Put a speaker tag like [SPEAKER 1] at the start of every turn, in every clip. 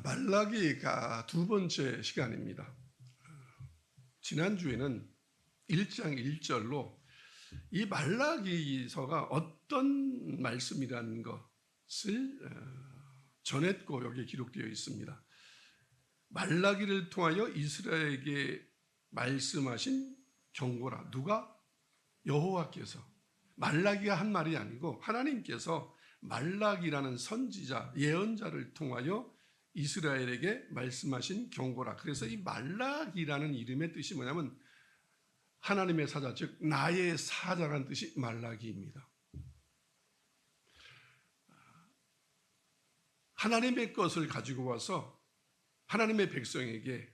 [SPEAKER 1] 말라기가 두 번째 시간입니다. 지난주에는 1장 1절로 이 말라기서가 어떤 말씀이라는 것을 전했고 여기에 기록되어 있습니다. 말라기를 통하여 이스라엘에게 말씀하신 경고라. 누가? 여호와께서. 말라기가 한 말이 아니고 하나님께서 말라기라는 선지자, 예언자를 통하여 이스라엘에게 말씀하신 경고라. 그래서 이 말라기라는 이름의 뜻이 뭐냐면 하나님의 사자, 즉 나의 사자라는 뜻이 말라기입니다. 하나님의 것을 가지고 와서 하나님의 백성에게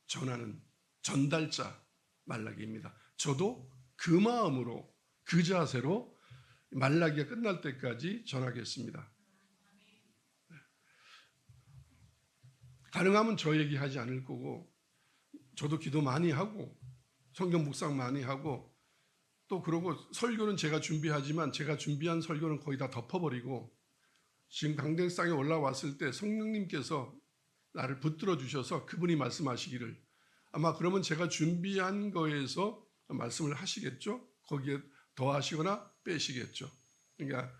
[SPEAKER 1] 전하는 전달자 말라기입니다. 저도 그 마음으로 그 자세로 말라기가 끝날 때까지 전하겠습니다. 가능하면 저 얘기하지 않을 거고, 저도 기도 많이 하고 성경 묵상 많이 하고, 또 그러고 설교는 제가 준비하지만 제가 준비한 설교는 거의 다 덮어버리고, 지금 강대상에 올라왔을 때 성령님께서 나를 붙들어 주셔서 그분이 말씀하시기를, 아마 그러면 제가 준비한 거에서 말씀을 하시겠죠. 거기에 더하시거나 빼시겠죠. 그러니까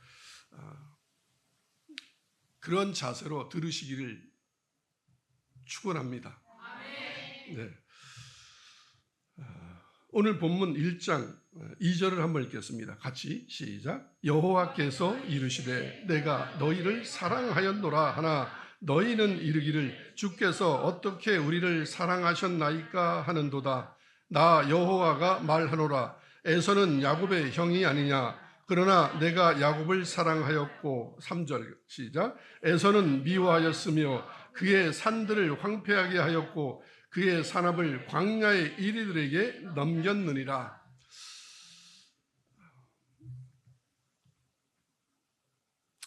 [SPEAKER 1] 그런 자세로 들으시기를 축원합니다. 네. 오늘 본문 1장 2절을 한번 읽겠습니다. 같이 시작. 여호와께서 이르시되 내가 너희를 사랑하였노라 하나 너희는 이르기를 주께서 어떻게 우리를 사랑하셨나이까 하는도다. 나 여호와가 말하노라. 에서는 야곱의 형이 아니냐. 그러나 내가 야곱을 사랑하였고 3절 시작. 에서는 미워하였으며 그의 산들을 황폐하게 하였고 그의 산업을 광야의 이리들에게 넘겼느니라.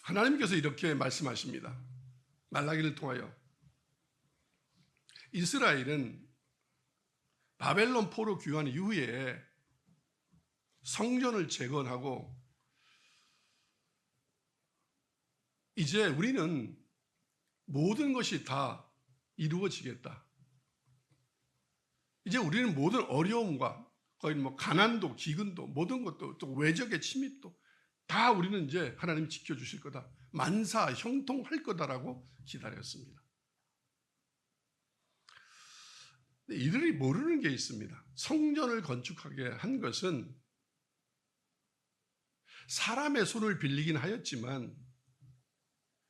[SPEAKER 1] 하나님께서 이렇게 말씀하십니다. 말라기를 통하여 이스라엘은 바벨론 포로 귀환 이후에 성전을 재건하고 이제 우리는 모든 것이 다 이루어지겠다. 이제 우리는 모든 어려움과 거의 가난도 기근도 모든 것도 또 외적의 침입도 다 우리는 이제 하나님 지켜주실 거다. 만사 형통할 거다라고 기다렸습니다. 이들이 모르는 게 있습니다. 성전을 건축하게 한 것은 사람의 손을 빌리긴 하였지만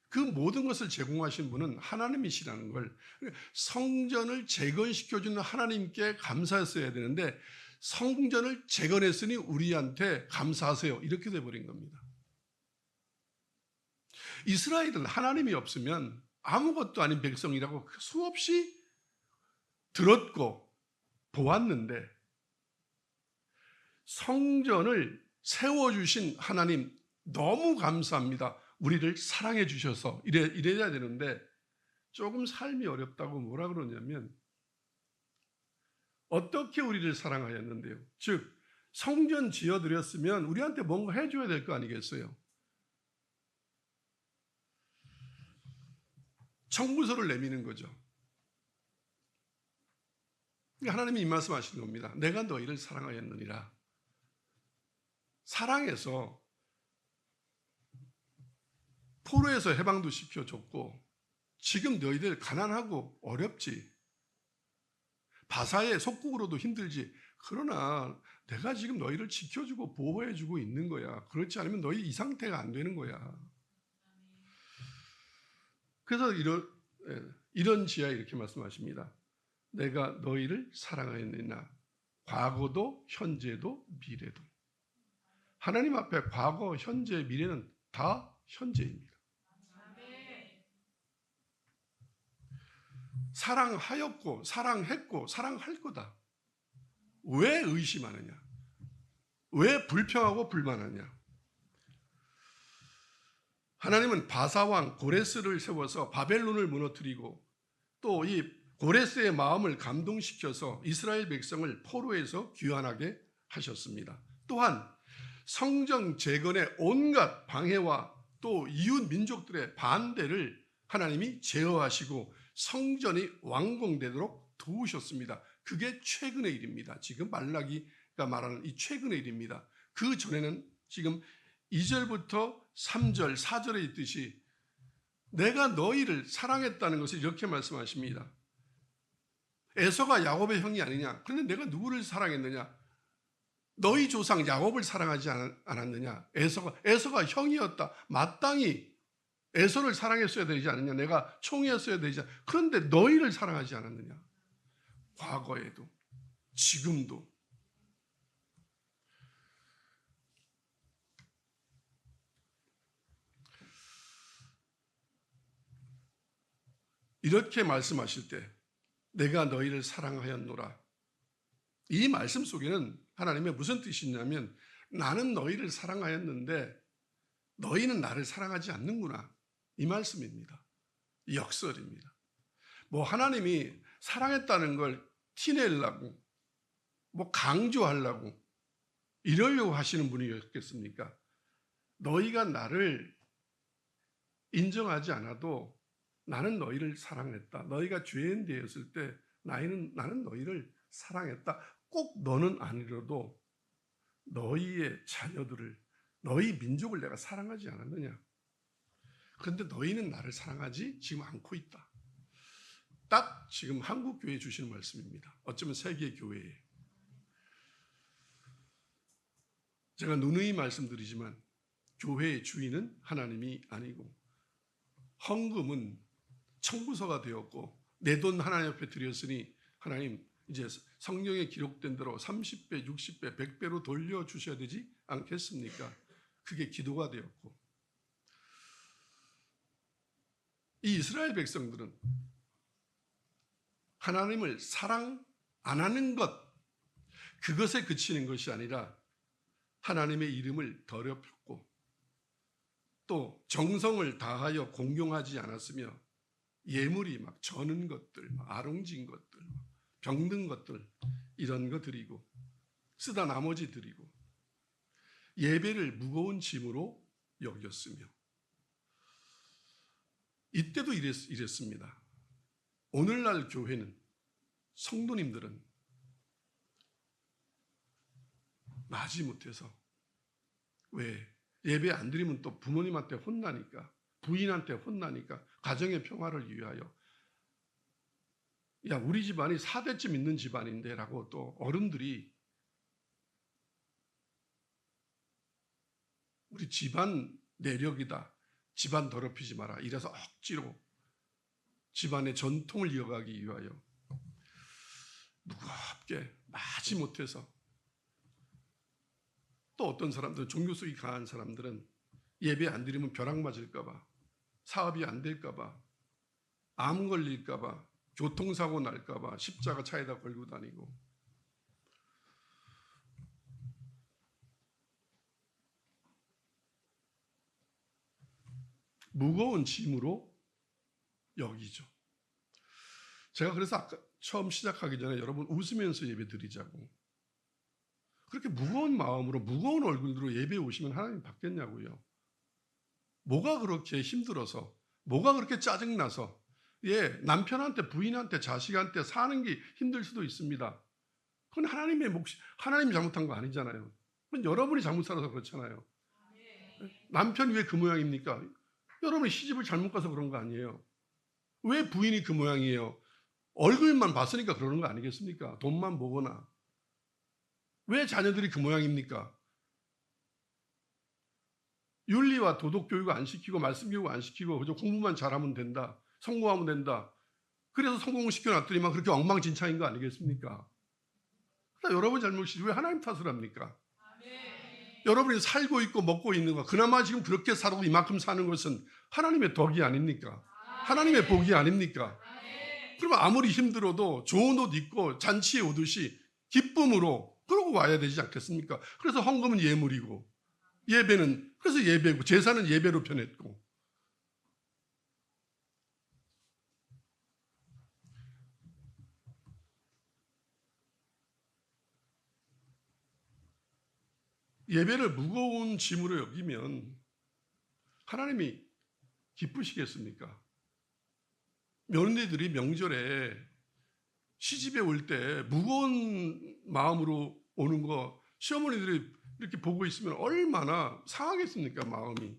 [SPEAKER 1] 그 모든 것을 제공하신 분은 하나님이시라는 걸, 성전을 재건시켜주는 하나님께 감사했어야 되는데 성전을 재건했으니 우리한테 감사하세요 이렇게 돼버린 겁니다. 이스라엘은 하나님이 없으면 아무것도 아닌 백성이라고 수없이 들었고 보았는데 성전을 세워주신 하나님 너무 감사합니다. 우리를 사랑해 주셔서 이래야 되는데 조금 삶이 어렵다고 뭐라 그러냐면 어떻게 우리를 사랑하였는데요. 즉 성전 지어드렸으면 우리한테 뭔가 해줘야 될 거 아니겠어요. 청구서를 내미는 거죠. 하나님이 이 말씀하시는 겁니다. 내가 너희를 사랑하였느니라. 사랑해서 포로에서 해방도 시켜줬고 지금 너희들 가난하고 어렵지, 바사의 속국으로도 힘들지, 그러나 내가 지금 너희를 지켜주고 보호해주고 있는 거야. 그렇지 않으면 너희 이 상태가 안 되는 거야. 그래서 이런 지하에 이렇게 말씀하십니다. 내가 너희를 사랑하였느냐. 과거도 현재도 미래도. 하나님 앞에 과거, 현재, 미래는 다 현재입니다. 사랑하였고 사랑했고 사랑할 거다. 왜 의심하느냐? 왜 불평하고 불만하냐? 하나님은 바사왕 고레스를 세워서 바벨론을 무너뜨리고 또 이 고레스의 마음을 감동시켜서 이스라엘 백성을 포로에서 귀환하게 하셨습니다. 또한 성전 재건의 온갖 방해와 또 이웃 민족들의 반대를 하나님이 제어하시고 성전이 완공되도록 도우셨습니다. 그게 최근의 일입니다. 지금 말라기가 말하는 이 최근의 일입니다. 그 전에는 지금 2절부터 3절, 4절에 있듯이 내가 너희를 사랑했다는 것을 이렇게 말씀하십니다. 에서가 야곱의 형이 아니냐? 그런데 내가 누구를 사랑했느냐? 너희 조상 야곱을 사랑하지 않았느냐? 에서가 형이었다. 마땅히 에서를 사랑했어야 되지 않느냐? 내가 총이었어야 되지 않느냐? 그런데 너희를 사랑하지 않았느냐? 과거에도 지금도 이렇게 말씀하실 때 내가 너희를 사랑하였노라. 이 말씀 속에는 하나님의 무슨 뜻이 있냐면 나는 너희를 사랑하였는데 너희는 나를 사랑하지 않는구나. 이 말씀입니다. 이 역설입니다. 뭐 하나님이 사랑했다는 걸 티내려고 뭐 강조하려고 이러려고 하시는 분이었겠습니까? 너희가 나를 인정하지 않아도 나는 너희를 사랑했다. 너희가 죄인 되었을 때 나는 너희를 사랑했다. 꼭 너는 아니라도 너희의 자녀들을, 너희 민족을 내가 사랑하지 않았느냐? 그런데 너희는 나를 사랑하지 지금 않고 있다. 딱 지금 한국 교회에 주시는 말씀입니다. 어쩌면 세계 교회에. 제가 누누이 말씀드리지만 교회의 주인은 하나님이 아니고 헌금은 청구서가 되었고 내 돈 하나님 앞에 드렸으니 하나님 이제 성경에 기록된 대로 30배, 60배, 100배로 돌려주셔야 되지 않겠습니까? 그게 기도가 되었고 이 이스라엘 백성들은 하나님을 사랑 안 하는 것 그것에 그치는 것이 아니라 하나님의 이름을 더럽혔고 또 정성을 다하여 공경하지 않았으며 예물이 막 저는 것들, 아롱진 것들, 병든 것들 이런 거 드리고 쓰다 나머지 드리고 예배를 무거운 짐으로 여겼으며 이때도 이랬습니다. 오늘날 교회는 성도님들은 마지못해서 왜 예배 안 드리면 또 부모님한테 혼나니까 부인한테 혼나니까 가정의 평화를 위하여 야 우리 집안이 4대쯤 있는 집안인데 라고 또 어른들이 우리 집안 내력이다. 집안 더럽히지 마라. 이래서 억지로 집안의 전통을 이어가기 위하여 무겁게 마지못해서 또 어떤 사람들은 종교성이 강한 사람들은 예배 안 드리면 벼락 맞을까 봐 사업이 안 될까 봐 암 걸릴까 봐 교통사고 날까 봐 십자가 차에다 걸고 다니고 무거운 짐으로 여기죠. 제가 그래서 아까 처음 시작하기 전에 여러분 웃으면서 예배 드리자고 그렇게 무거운 마음으로 무거운 얼굴로 예배에 오시면 하나님 받겠냐고요. 뭐가 그렇게 힘들어서 뭐가 그렇게 짜증나서 남편한테 부인한테 자식한테 사는 게 힘들 수도 있습니다. 그건 하나님의 몫이 하나님이 잘못한 거 아니잖아요. 그건 여러분이 잘못 살아서 그렇잖아요. 남편이 왜 그 모양입니까? 여러분이 시집을 잘못 가서 그런 거 아니에요. 왜 부인이 그 모양이에요? 얼굴만 봤으니까 그러는 거 아니겠습니까? 돈만 보거나. 왜 자녀들이 그 모양입니까? 윤리와 도덕 교육 안 시키고 말씀 교육 안 시키고 그저 공부만 잘하면 된다. 성공하면 된다. 그래서 성공을 시켜놨더니만 그렇게 엉망진창인 거 아니겠습니까? 그러니까 여러분 잘못이지 왜 하나님 탓을 합니까? 여러분이 살고 있고 먹고 있는 거 그나마 지금 그렇게 살고 이만큼 사는 것은 하나님의 덕이 아닙니까? 하나님의 복이 아닙니까? 그러면 아무리 힘들어도 좋은 옷 입고 잔치에 오듯이 기쁨으로 그러고 와야 되지 않겠습니까? 그래서 헌금은 예물이고 예배는 그래서 예배고 제사는 예배로 변했고 예배를 무거운 짐으로 여기면 하나님이 기쁘시겠습니까? 며느리들이 명절에 시집에 올 때 무거운 마음으로 오는 거 시어머니들이 이렇게 보고 있으면 얼마나 상하겠습니까, 마음이.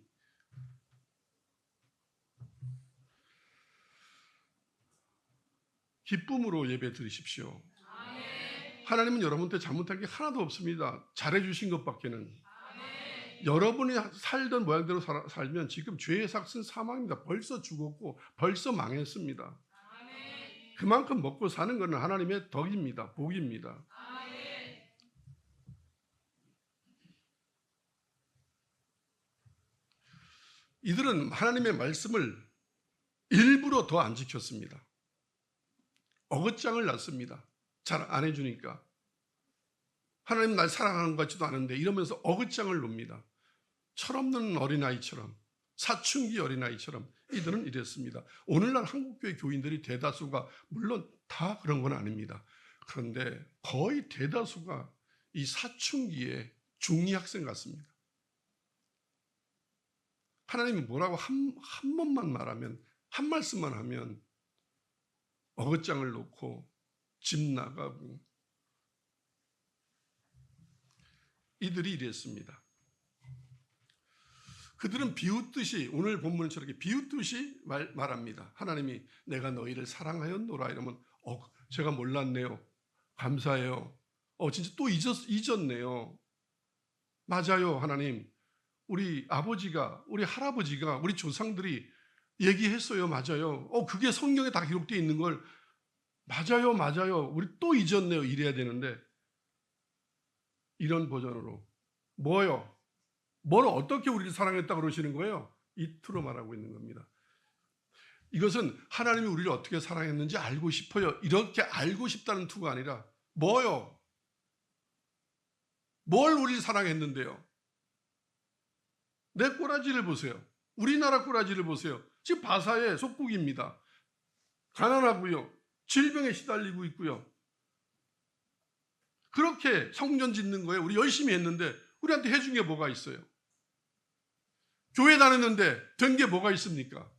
[SPEAKER 1] 기쁨으로 예배 드리십시오. 하나님은 여러분한테 잘못한 게 하나도 없습니다. 잘해주신 것밖에는. 여러분이 살던 모양대로 살면 지금 죄의 삭은 사망입니다. 벌써 죽었고 벌써 망했습니다. 그만큼 먹고 사는 것은 하나님의 덕입니다. 복입니다. 이들은 하나님의 말씀을 일부러 더 안 지켰습니다. 어긋장을 놨습니다. 잘 안 해주니까. 하나님 날 사랑하는 것 같지도 않은데 이러면서 어긋장을 놉니다. 철없는 어린아이처럼, 사춘기 어린아이처럼 이들은 이랬습니다. 오늘날 한국교회 교인들이 대다수가 물론 다 그런 건 아닙니다. 그런데 거의 대다수가 이 사춘기의 중2 학생 같습니다. 하나님이 뭐라고 한 번만 말하면, 한 말씀만 하면 어긋장을 놓고 집 나가고, 이들이 이랬습니다. 그들은 비웃듯이, 오늘 본문처럼 비웃듯이 말합니다. 하나님이 내가 너희를 사랑하였노라 이러면 제가 몰랐네요. 감사해요. 진짜 또 잊었네요. 맞아요, 하나님. 우리 아버지가, 우리 할아버지가, 우리 조상들이 얘기했어요. 맞아요. 그게 성경에 다 기록되어 있는 걸 맞아요. 우리 또 잊었네요. 이래야 되는데 이런 버전으로 뭐요? 뭘 어떻게 우리를 사랑했다고 그러시는 거예요? 이투로 말하고 있는 겁니다. 이것은 하나님이 우리를 어떻게 사랑했는지 알고 싶어요. 이렇게 알고 싶다는 투가 아니라 뭐요? 뭘 우리를 사랑했는데요? 내 꼬라지를 보세요. 우리나라 꼬라지를 보세요. 지금 바사의 속국입니다. 가난하고요. 질병에 시달리고 있고요. 그렇게 성전 짓는 거에 우리 열심히 했는데 우리한테 해준 게 뭐가 있어요? 교회 다녔는데 된 게 뭐가 있습니까?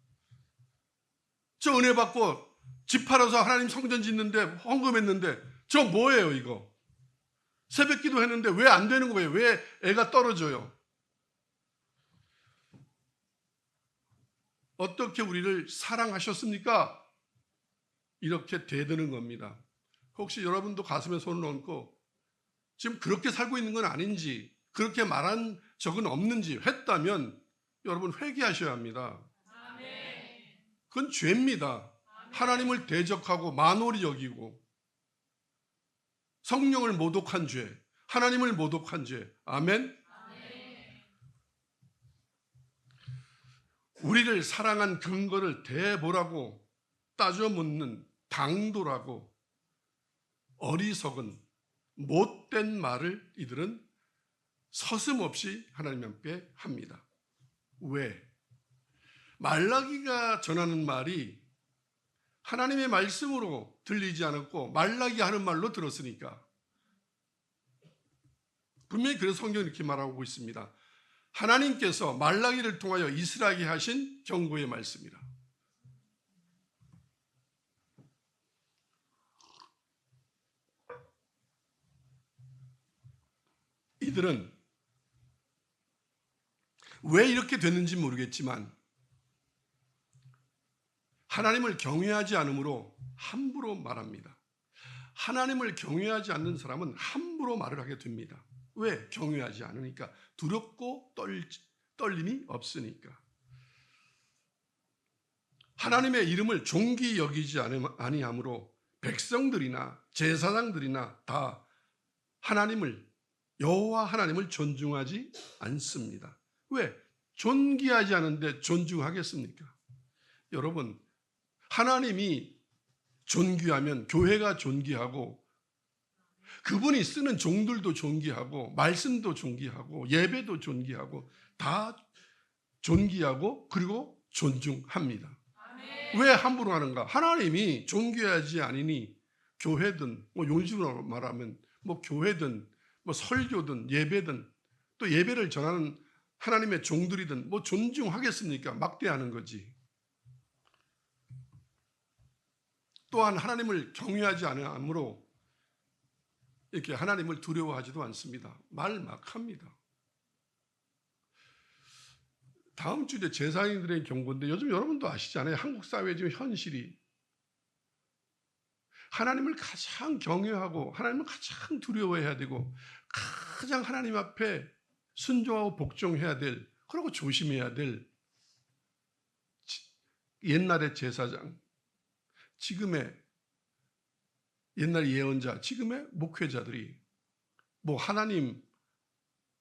[SPEAKER 1] 저 은혜 받고 집 팔아서 하나님 성전 짓는데 헌금했는데 저 뭐예요 이거? 새벽 기도 했는데 왜 안 되는 거예요? 왜 애가 떨어져요? 어떻게 우리를 사랑하셨습니까? 이렇게 되드는 겁니다. 혹시 여러분도 가슴에 손을 얹고 지금 그렇게 살고 있는 건 아닌지, 그렇게 말한 적은 없는지 했다면 여러분 회개하셔야 합니다. 그건 죄입니다. 하나님을 대적하고 만홀히 여기고 성령을 모독한 죄, 하나님을 모독한 죄. 아멘. 우리를 사랑한 근거를 대보라고 따져 묻는 당돌하고 어리석은 못된 말을 이들은 서슴없이 하나님 앞에 합니다. 왜? 말라기가 전하는 말이 하나님의 말씀으로 들리지 않았고 말라기 하는 말로 들었으니까. 분명히 그래서 성경이 이렇게 말하고 있습니다. 하나님께서 말라기를 통하여 이스라엘에게 하신 경고의 말씀이라. 이들은 왜 이렇게 됐는지 모르겠지만 하나님을 경외하지 않으므로 함부로 말합니다. 하나님을 경외하지 않는 사람은 함부로 말을 하게 됩니다. 왜? 경외하지 않으니까. 두렵고 떨림이 없으니까. 하나님의 이름을 존귀 여기지 아니하므로 백성들이나 제사장들이나 다 하나님을, 여호와 하나님을 존중하지 않습니다. 왜? 존귀하지 않은데 존중하겠습니까? 여러분, 하나님이 존귀하면 교회가 존귀하고 그분이 쓰는 종들도 존귀하고 말씀도 존귀하고 예배도 존귀하고 다 존귀하고 그리고 존중합니다. 왜 함부로 하는가? 하나님이 존귀하지 않으니 교회든 용식으로 말하면 교회든 설교든 예배든 또 예배를 전하는 하나님의 종들이든 존중하겠습니까? 막대하는 거지. 또한 하나님을 경외하지 않으므로 이렇게 하나님을 두려워하지도 않습니다. 말 막 합니다. 다음 주에 제사장들의 경고인데 요즘 여러분도 아시잖아요. 한국 사회의 지금 현실이 하나님을 가장 경외하고 하나님을 가장 두려워해야 되고 가장 하나님 앞에 순종하고 복종해야 될, 그리고 조심해야 될 옛날의 제사장, 지금의 옛날 예언자, 지금의 목회자들이 뭐 하나님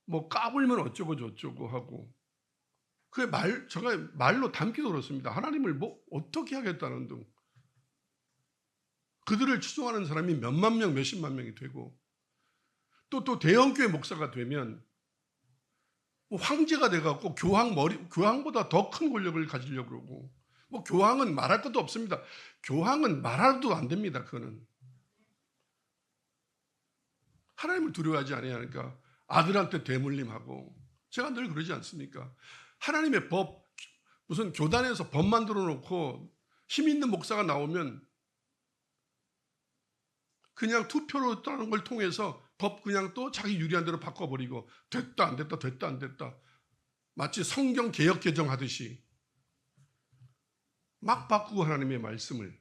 [SPEAKER 1] 뭐 까불면 어쩌고 저쩌고 하고, 그게 제가 말로 담기도 그렇습니다. 하나님을 뭐 어떻게 하겠다는 등. 그들을 추종하는 사람이 몇만 명, 몇십만 명이 되고, 또 대형교회 목사가 되면 뭐 황제가 돼갖고 교황보다 더 큰 권력을 가지려고 그러고, 뭐 교황은 말할 것도 없습니다. 교황은 말해도 안 됩니다. 그거는 하나님을 두려워하지 않으니까 아들한테 대물림하고, 제가 늘 그러지 않습니까? 하나님의 법, 무슨 교단에서 법 만들어 놓고 힘 있는 목사가 나오면 그냥 투표로 따는 걸 통해서 법 그냥 또 자기 유리한 대로 바꿔버리고, 됐다 안 됐다 됐다 안 됐다, 마치 성경 개역 개정하듯이 막 바꾸고 하나님의 말씀을.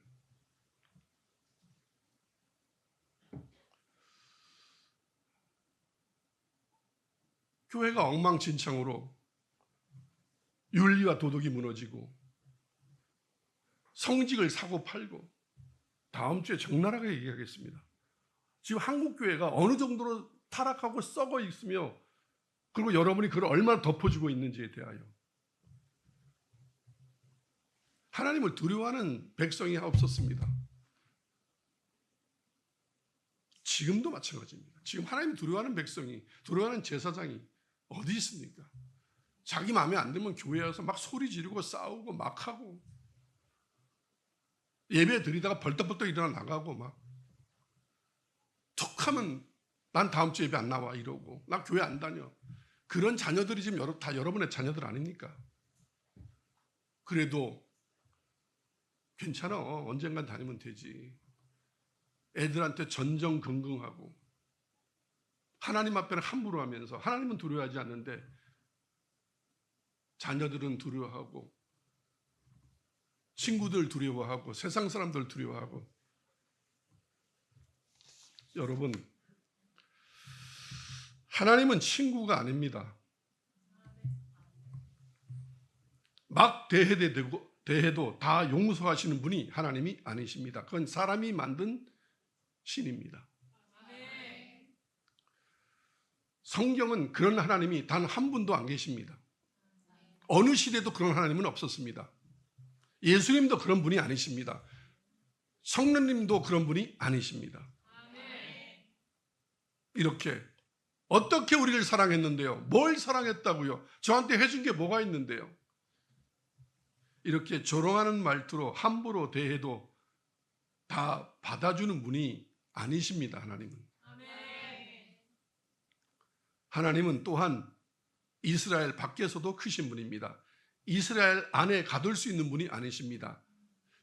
[SPEAKER 1] 교회가 엉망진창으로 윤리와 도덕이 무너지고 성직을 사고 팔고, 다음 주에 적나라하게 얘기하겠습니다. 지금 한국 교회가 어느 정도로 타락하고 썩어 있으며, 그리고 여러분이 그걸 얼마나 덮어주고 있는지에 대하여 하나님을 두려워하는 백성이 없었습니다. 지금도 마찬가지입니다. 지금 하나님을 두려워하는 백성이, 두려워하는 제사장이 어디 있습니까? 자기 마음에 안 들면 교회에 와서 막 소리 지르고 싸우고 막 하고, 예배 드리다가 벌떡벌떡 일어나 나가고, 막 툭 하면 난 다음 주 예배 안 나와 이러고, 난 교회 안 다녀. 그런 자녀들이 지금 다 여러분의 자녀들 아닙니까? 그래도 괜찮아, 언젠간 다니면 되지. 애들한테 전전긍긍하고 하나님 앞에는 함부로 하면서, 하나님은 두려워하지 않는데 자녀들은 두려워하고, 친구들 두려워하고, 세상 사람들 두려워하고. 여러분, 하나님은 친구가 아닙니다. 막 대해도 다 용서하시는 분이 하나님이 아니십니다. 그건 사람이 만든 신입니다. 성경은 그런 하나님이 단 한 분도 안 계십니다. 어느 시대도 그런 하나님은 없었습니다. 예수님도 그런 분이 아니십니다. 성령님도 그런 분이 아니십니다. 이렇게 어떻게 우리를 사랑했는데요? 뭘 사랑했다고요? 저한테 해준 게 뭐가 있는데요? 이렇게 조롱하는 말투로 함부로 대해도 다 받아주는 분이 아니십니다. 하나님은 또한 이스라엘 밖에서도 크신 분입니다. 이스라엘 안에 가둘 수 있는 분이 아니십니다.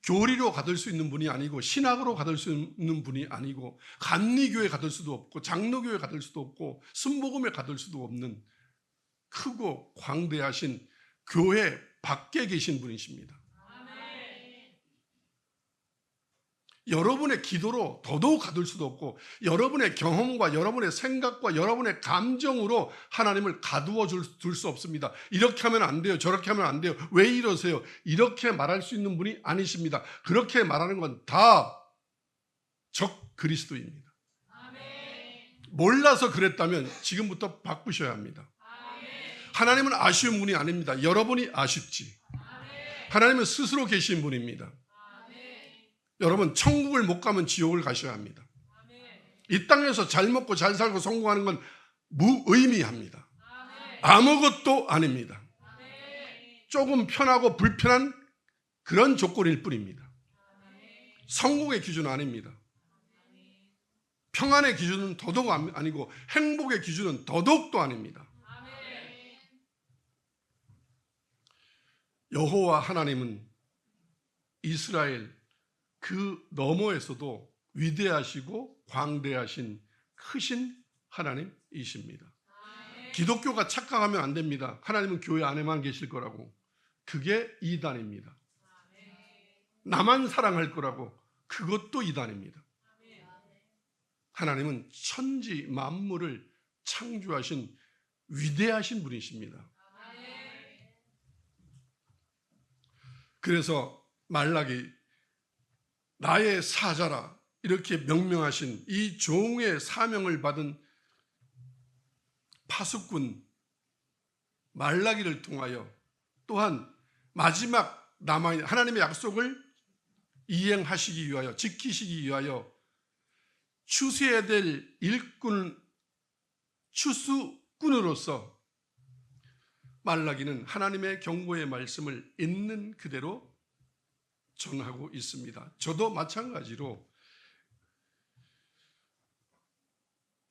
[SPEAKER 1] 교리로 가둘 수 있는 분이 아니고, 신학으로 가둘 수 있는 분이 아니고, 감리교회 가둘 수도 없고, 장로교회 가둘 수도 없고, 순복음에 가둘 수도 없는 크고 광대하신 교회 밖에 계신 분이십니다. 여러분의 기도로 더더욱 가둘 수도 없고, 여러분의 경험과 여러분의 생각과 여러분의 감정으로 하나님을 가두어 둘 수 없습니다. 이렇게 하면 안 돼요, 저렇게 하면 안 돼요, 왜 이러세요, 이렇게 말할 수 있는 분이 아니십니다. 그렇게 말하는 건 다 적 그리스도입니다. 몰라서 그랬다면 지금부터 바꾸셔야 합니다. 하나님은 아쉬운 분이 아닙니다. 여러분이 아쉽지. 하나님은 스스로 계신 분입니다. 여러분, 천국을 못 가면 지옥을 가셔야 합니다. 이 땅에서 잘 먹고 잘 살고 성공하는 건 무의미합니다. 아무것도 아닙니다. 조금 편하고 불편한 그런 조건일 뿐입니다. 성공의 기준은 아닙니다. 평안의 기준은 더더욱 아니고, 행복의 기준은 더더욱도 아닙니다. 여호와 하나님은 이스라엘 그 너머에서도 위대하시고 광대하신 크신 하나님이십니다. 기독교가 착각하면 안 됩니다. 하나님은 교회 안에만 계실 거라고. 그게 이단입니다. 나만 사랑할 거라고. 그것도 이단입니다. 하나님은 천지 만물을 창조하신 위대하신 분이십니다. 그래서 말라기 나의 사자라 이렇게 명명하신 이 종의 사명을 받은 파수꾼 말라기를 통하여 또한 마지막 남아있는 하나님의 약속을 이행하시기 위하여 지키시기 위하여 추수해야 될 일꾼 추수꾼으로서 말라기는 하나님의 경고의 말씀을 있는 그대로 전하고 있습니다. 저도 마찬가지로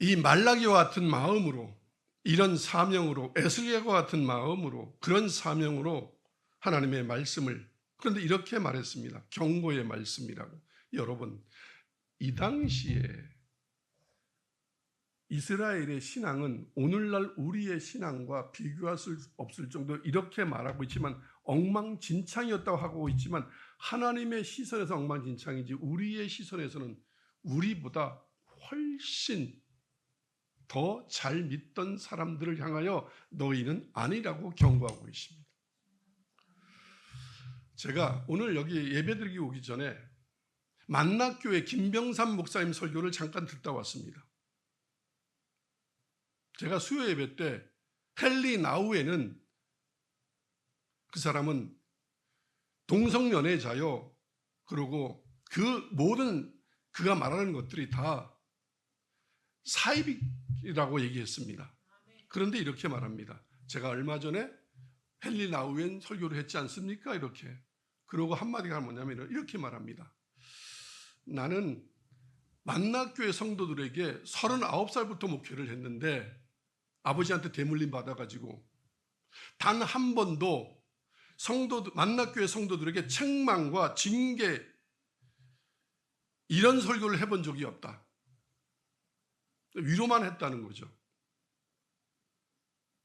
[SPEAKER 1] 이 말라기와 같은 마음으로 이런 사명으로 에스겔과 같은 마음으로 그런 사명으로 하나님의 말씀을 그런데 이렇게 말했습니다. 경고의 말씀이라고. 여러분 이 당시에 이스라엘의 신앙은 오늘날 우리의 신앙과 비교할 수 없을 정도로 이렇게 말하고 있지만 엉망진창이었다고 하고 있지만 하나님의 시선에서 엉망진창이지 우리의 시선에서는 우리보다 훨씬 더 잘 믿던 사람들을 향하여 너희는 아니라고 경고하고 있습니다. 제가 오늘 여기 예배드리기 오기 전에 만락교회 김병삼 목사님 설교를 잠깐 듣다 왔습니다. 제가 수요 예배 때 헨리 나우에는 그 사람은 동성연애자요. 그리고 그 모든 그가 말하는 것들이 다 사이비라고 얘기했습니다. 그런데 이렇게 말합니다. 제가 얼마 전에 헨리 나우엔 설교를 했지 않습니까? 이렇게. 그러고 한마디가 뭐냐면 이렇게 말합니다. 나는 만락교회 성도들에게 39살부터 목회를 했는데 아버지한테 대물림 받아가지고 단 한 번도 만락교회 성도들에게 책망과 징계 이런 설교를 해본 적이 없다. 위로만 했다는 거죠.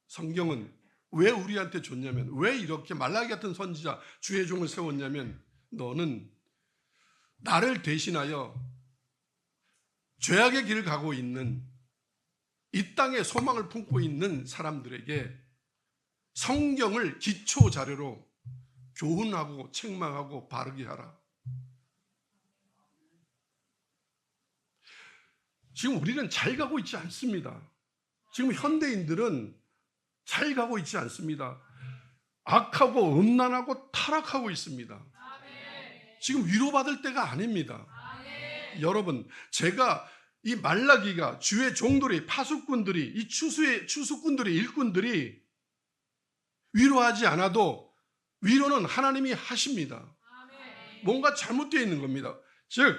[SPEAKER 1] 성경은 왜 우리한테 줬냐면 왜 이렇게 말라기 같은 선지자 주의 종을 세웠냐면 너는 나를 대신하여 죄악의 길을 가고 있는 이 땅에 소망을 품고 있는 사람들에게 성경을 기초 자료로 교훈하고 책망하고 바르게 하라. 지금 우리는 잘 가고 있지 않습니다. 지금 현대인들은 잘 가고 있지 않습니다. 악하고 음란하고 타락하고 있습니다. 지금 위로받을 때가 아닙니다. 여러분, 제가 이 말라기가 주의 종들이 파수꾼들이 이 추수꾼들이 일꾼들이 위로하지 않아도 위로는 하나님이 하십니다. 뭔가 잘못되어 있는 겁니다. 즉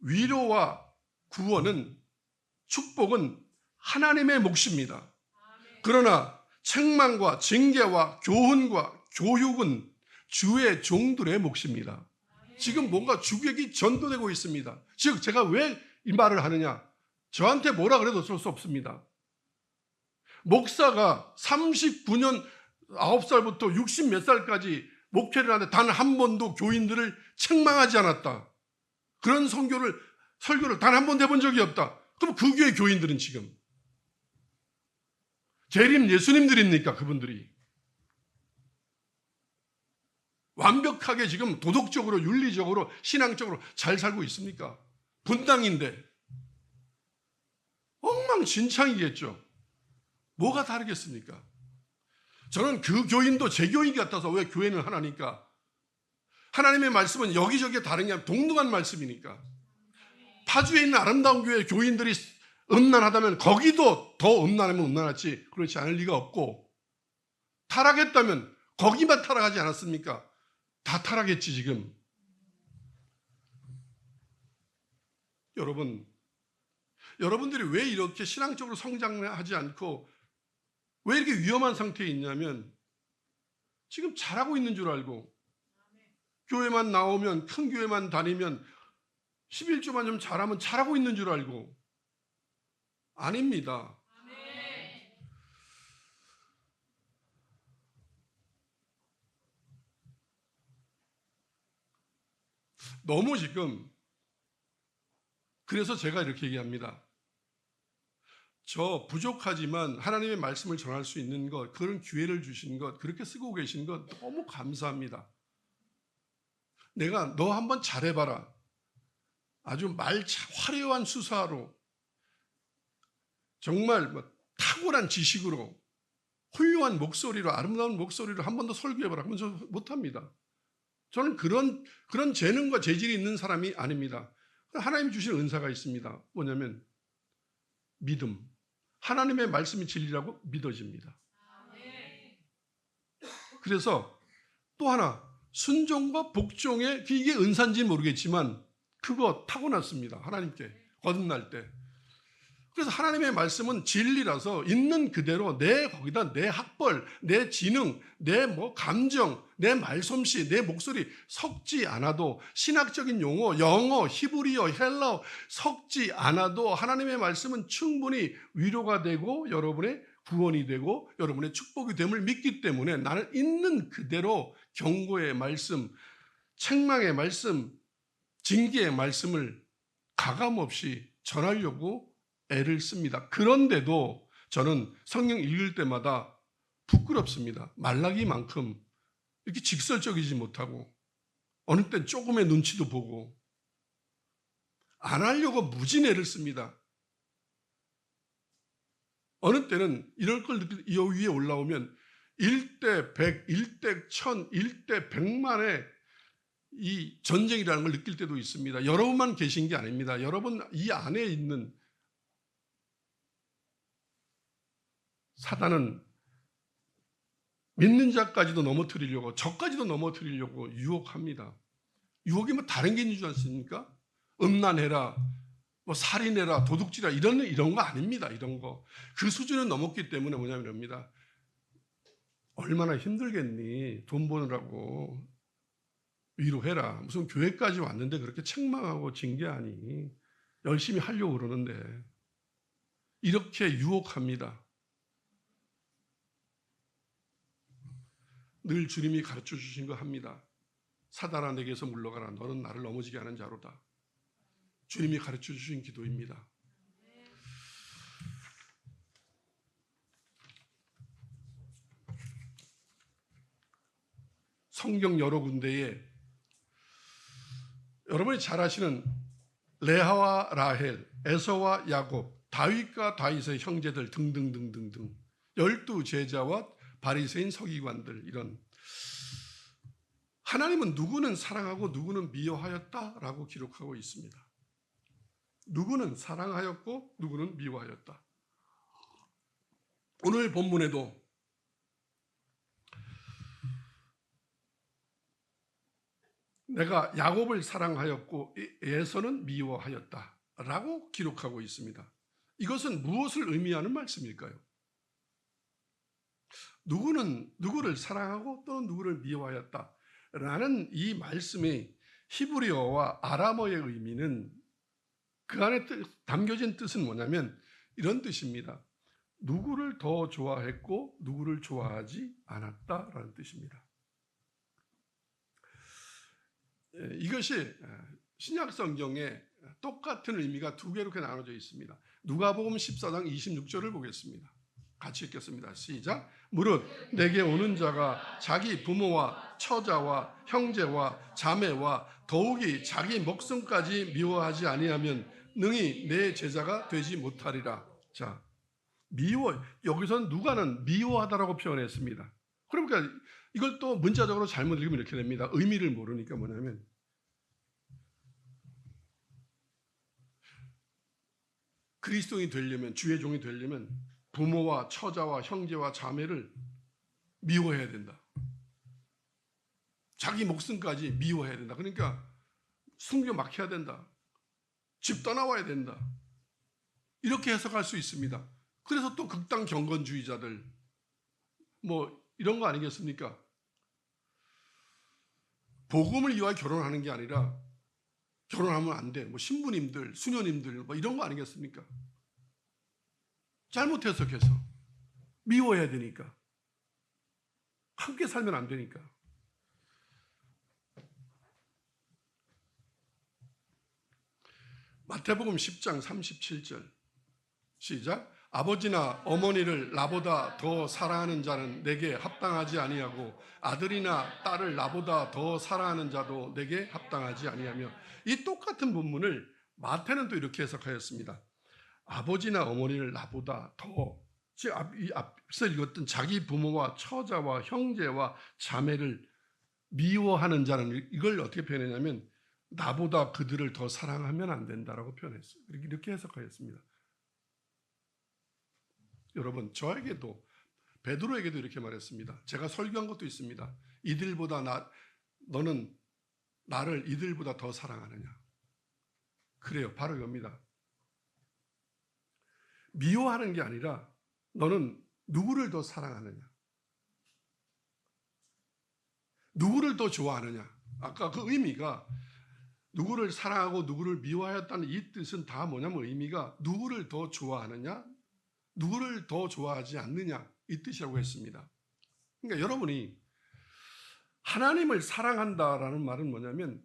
[SPEAKER 1] 위로와 구원은 축복은 하나님의 몫입니다. 그러나 책망과 징계와 교훈과 교육은 주의 종들의 몫입니다. 지금 뭔가 주객이 전도되고 있습니다. 즉 제가 왜 이 말을 하느냐? 저한테 뭐라 그래도 어쩔 수 없습니다. 목사가 39년 9살부터 60 몇 살까지 목회를 하는데 단 한 번도 교인들을 책망하지 않았다. 그런 설교를 단 한 번도 해본 적이 없다. 그럼 그 교회 교인들은 지금 재림 예수님들입니까? 그분들이 완벽하게 지금 도덕적으로 윤리적으로 신앙적으로 잘 살고 있습니까? 분당인데 엉망진창이겠죠. 뭐가 다르겠습니까? 저는 그 교인도 제 교인 같아서 왜 교회는 하나니까 하나님의 말씀은 여기저기 다른 게 아니라 동등한 말씀이니까 파주에 있는 아름다운 교회 교인들이 음란하다면 거기도 더 음란하면 음란하지 그렇지 않을 리가 없고 타락했다면 거기만 타락하지 않았습니까? 다 타락했지 지금. 여러분들이 왜 이렇게 신앙적으로 성장하지 않고 왜 이렇게 위험한 상태에 있냐면 지금 잘하고 있는 줄 알고 교회만 나오면, 큰 교회만 다니면 11조만 좀 잘하면 잘하고 있는 줄 알고. 아닙니다. 너무 지금, 그래서 제가 이렇게 얘기합니다. 저 부족하지만 하나님의 말씀을 전할 수 있는 것, 그런 기회를 주신 것, 그렇게 쓰고 계신 것 너무 감사합니다. 내가 너 한번 잘해봐라. 아주 화려한 수사로, 정말 탁월한 지식으로, 훌륭한 목소리로, 아름다운 목소리로 한 번 더 설교해봐라. 그러면 저 못합니다. 저는 그런 재능과 재질이 있는 사람이 아닙니다. 하나님이 주신 은사가 있습니다. 뭐냐면 믿음. 하나님의 말씀이 진리라고 믿어집니다. 그래서 또 하나, 순종과 복종의, 이게 은사인지는 모르겠지만 그거 타고났습니다. 하나님께 거듭날 때. 그래서 하나님의 말씀은 진리라서 있는 그대로 거기다 내 학벌, 내 지능, 내 감정, 내 말솜씨, 내 목소리 섞지 않아도, 신학적인 용어, 영어, 히브리어, 헬라어 섞지 않아도 하나님의 말씀은 충분히 위로가 되고 여러분의 구원이 되고 여러분의 축복이 됨을 믿기 때문에 나는 있는 그대로 경고의 말씀, 책망의 말씀, 징계의 말씀을 가감없이 전하려고 애를 씁니다. 그런데도 저는 성경 읽을 때마다 부끄럽습니다. 말라기만큼 이렇게 직설적이지 못하고, 어느 땐 조금의 눈치도 보고, 안 하려고 무진 애를 씁니다. 어느 때는 이럴 걸 느낄 때 이 위에 올라오면 1대 100, 1대 1000, 1대 100만의 이 전쟁이라는 걸 느낄 때도 있습니다. 여러분만 계신 게 아닙니다. 여러분 이 안에 있는 사단은 믿는 자까지도 넘어뜨리려고, 저까지도 넘어뜨리려고 유혹합니다. 유혹이 다른 게 있는 줄 아십니까? 음란해라, 살인해라, 도둑질해라, 이런 거 아닙니다. 이런 거. 그 수준은 넘었기 때문에 뭐냐면 이럽니다. 얼마나 힘들겠니? 돈 버느라고. 위로해라. 무슨 교회까지 왔는데 그렇게 책망하고 징계하니? 열심히 하려고 그러는데. 이렇게 유혹합니다. 늘 주님이 가르쳐 주신 거 합니다. 사단아 내게서 물러가라. 너는 나를 넘어지게 하는 자로다. 주님이 가르쳐 주신 기도입니다. 성경 여러 군데에 여러분이 잘 아시는 레아와 라헬, 에서와 야곱, 다윗과 다윗의 형제들 등등등등등 12 제자와 바리새인 서기관들, 이런, 하나님은 누구는 사랑하고 누구는 미워하였다라고 기록하고 있습니다. 누구는 사랑하였고 누구는 미워하였다. 오늘 본문에도 내가 야곱을 사랑하였고 에서는 미워하였다라고 기록하고 있습니다. 이것은 무엇을 의미하는 말씀일까요? 누구는 누구를 사랑하고 또는 누구를 미워하였다라는 이 말씀의 히브리어와 아람어의 의미는, 그 안에 담겨진 뜻은 뭐냐면 이런 뜻입니다. 누구를 더 좋아했고 누구를 좋아하지 않았다라는 뜻입니다. 이것이 신약 성경에 똑같은 의미가 두 개로 이렇게 나눠져 있습니다. 누가복음 14장 26절을 보겠습니다. 같이 읽겠습니다. 시작. 무릇 내게 오는 자가 자기 부모와 처자와 형제와 자매와 더욱이 자기 목숨까지 미워하지 아니하면 능히 내 제자가 되지 못하리라. 자, 여기서는 누가는 미워하다라고 표현했습니다. 그러니까 이걸 또 문자적으로 잘못 읽으면 이렇게 됩니다. 의미를 모르니까 뭐냐면, 그리스도인이 되려면, 주의 종이 되려면 부모와 처자와 형제와 자매를 미워해야 된다. 자기 목숨까지 미워해야 된다. 그러니까 순교 막 해야 된다. 집 떠나와야 된다. 이렇게 해석할 수 있습니다. 그래서 또 극단 경건주의자들 이런 거 아니겠습니까? 복음을 위하여 결혼하는 게 아니라 결혼하면 안 돼. 뭐 신부님들, 수녀님들 뭐 이런 거 아니겠습니까? 잘못 해석해서 미워해야 되니까. 함께 살면 안 되니까. 마태복음 10장 37절 시작. 아버지나 어머니를 나보다 더 사랑하는 자는 내게 합당하지 아니하고 아들이나 딸을 나보다 더 사랑하는 자도 내게 합당하지 아니하며, 이 똑같은 본문을 마태는 또 이렇게 해석하였습니다. 아버지나 어머니를 나보다 더, 즉 앞서 읽었던 자기 부모와 처자와 형제와 자매를 미워하는 자는, 이걸 어떻게 표현했냐면 나보다 그들을 더 사랑하면 안 된다라고 표현했어요. 이렇게 해석하였습니다. 여러분, 저에게도, 베드로에게도 이렇게 말했습니다. 제가 설교한 것도 있습니다. 너는 나를 이들보다 더 사랑하느냐. 그래요. 바로 이겁니다. 미워하는 게 아니라 너는 누구를 더 사랑하느냐, 누구를 더 좋아하느냐. 아까 그 의미가 누구를 사랑하고 누구를 미워하였다는 이 뜻은 다 뭐냐면 의미가 누구를 더 좋아하느냐, 누구를 더 좋아하지 않느냐, 이 뜻이라고 했습니다. 그러니까 여러분이 하나님을 사랑한다라는 말은 뭐냐면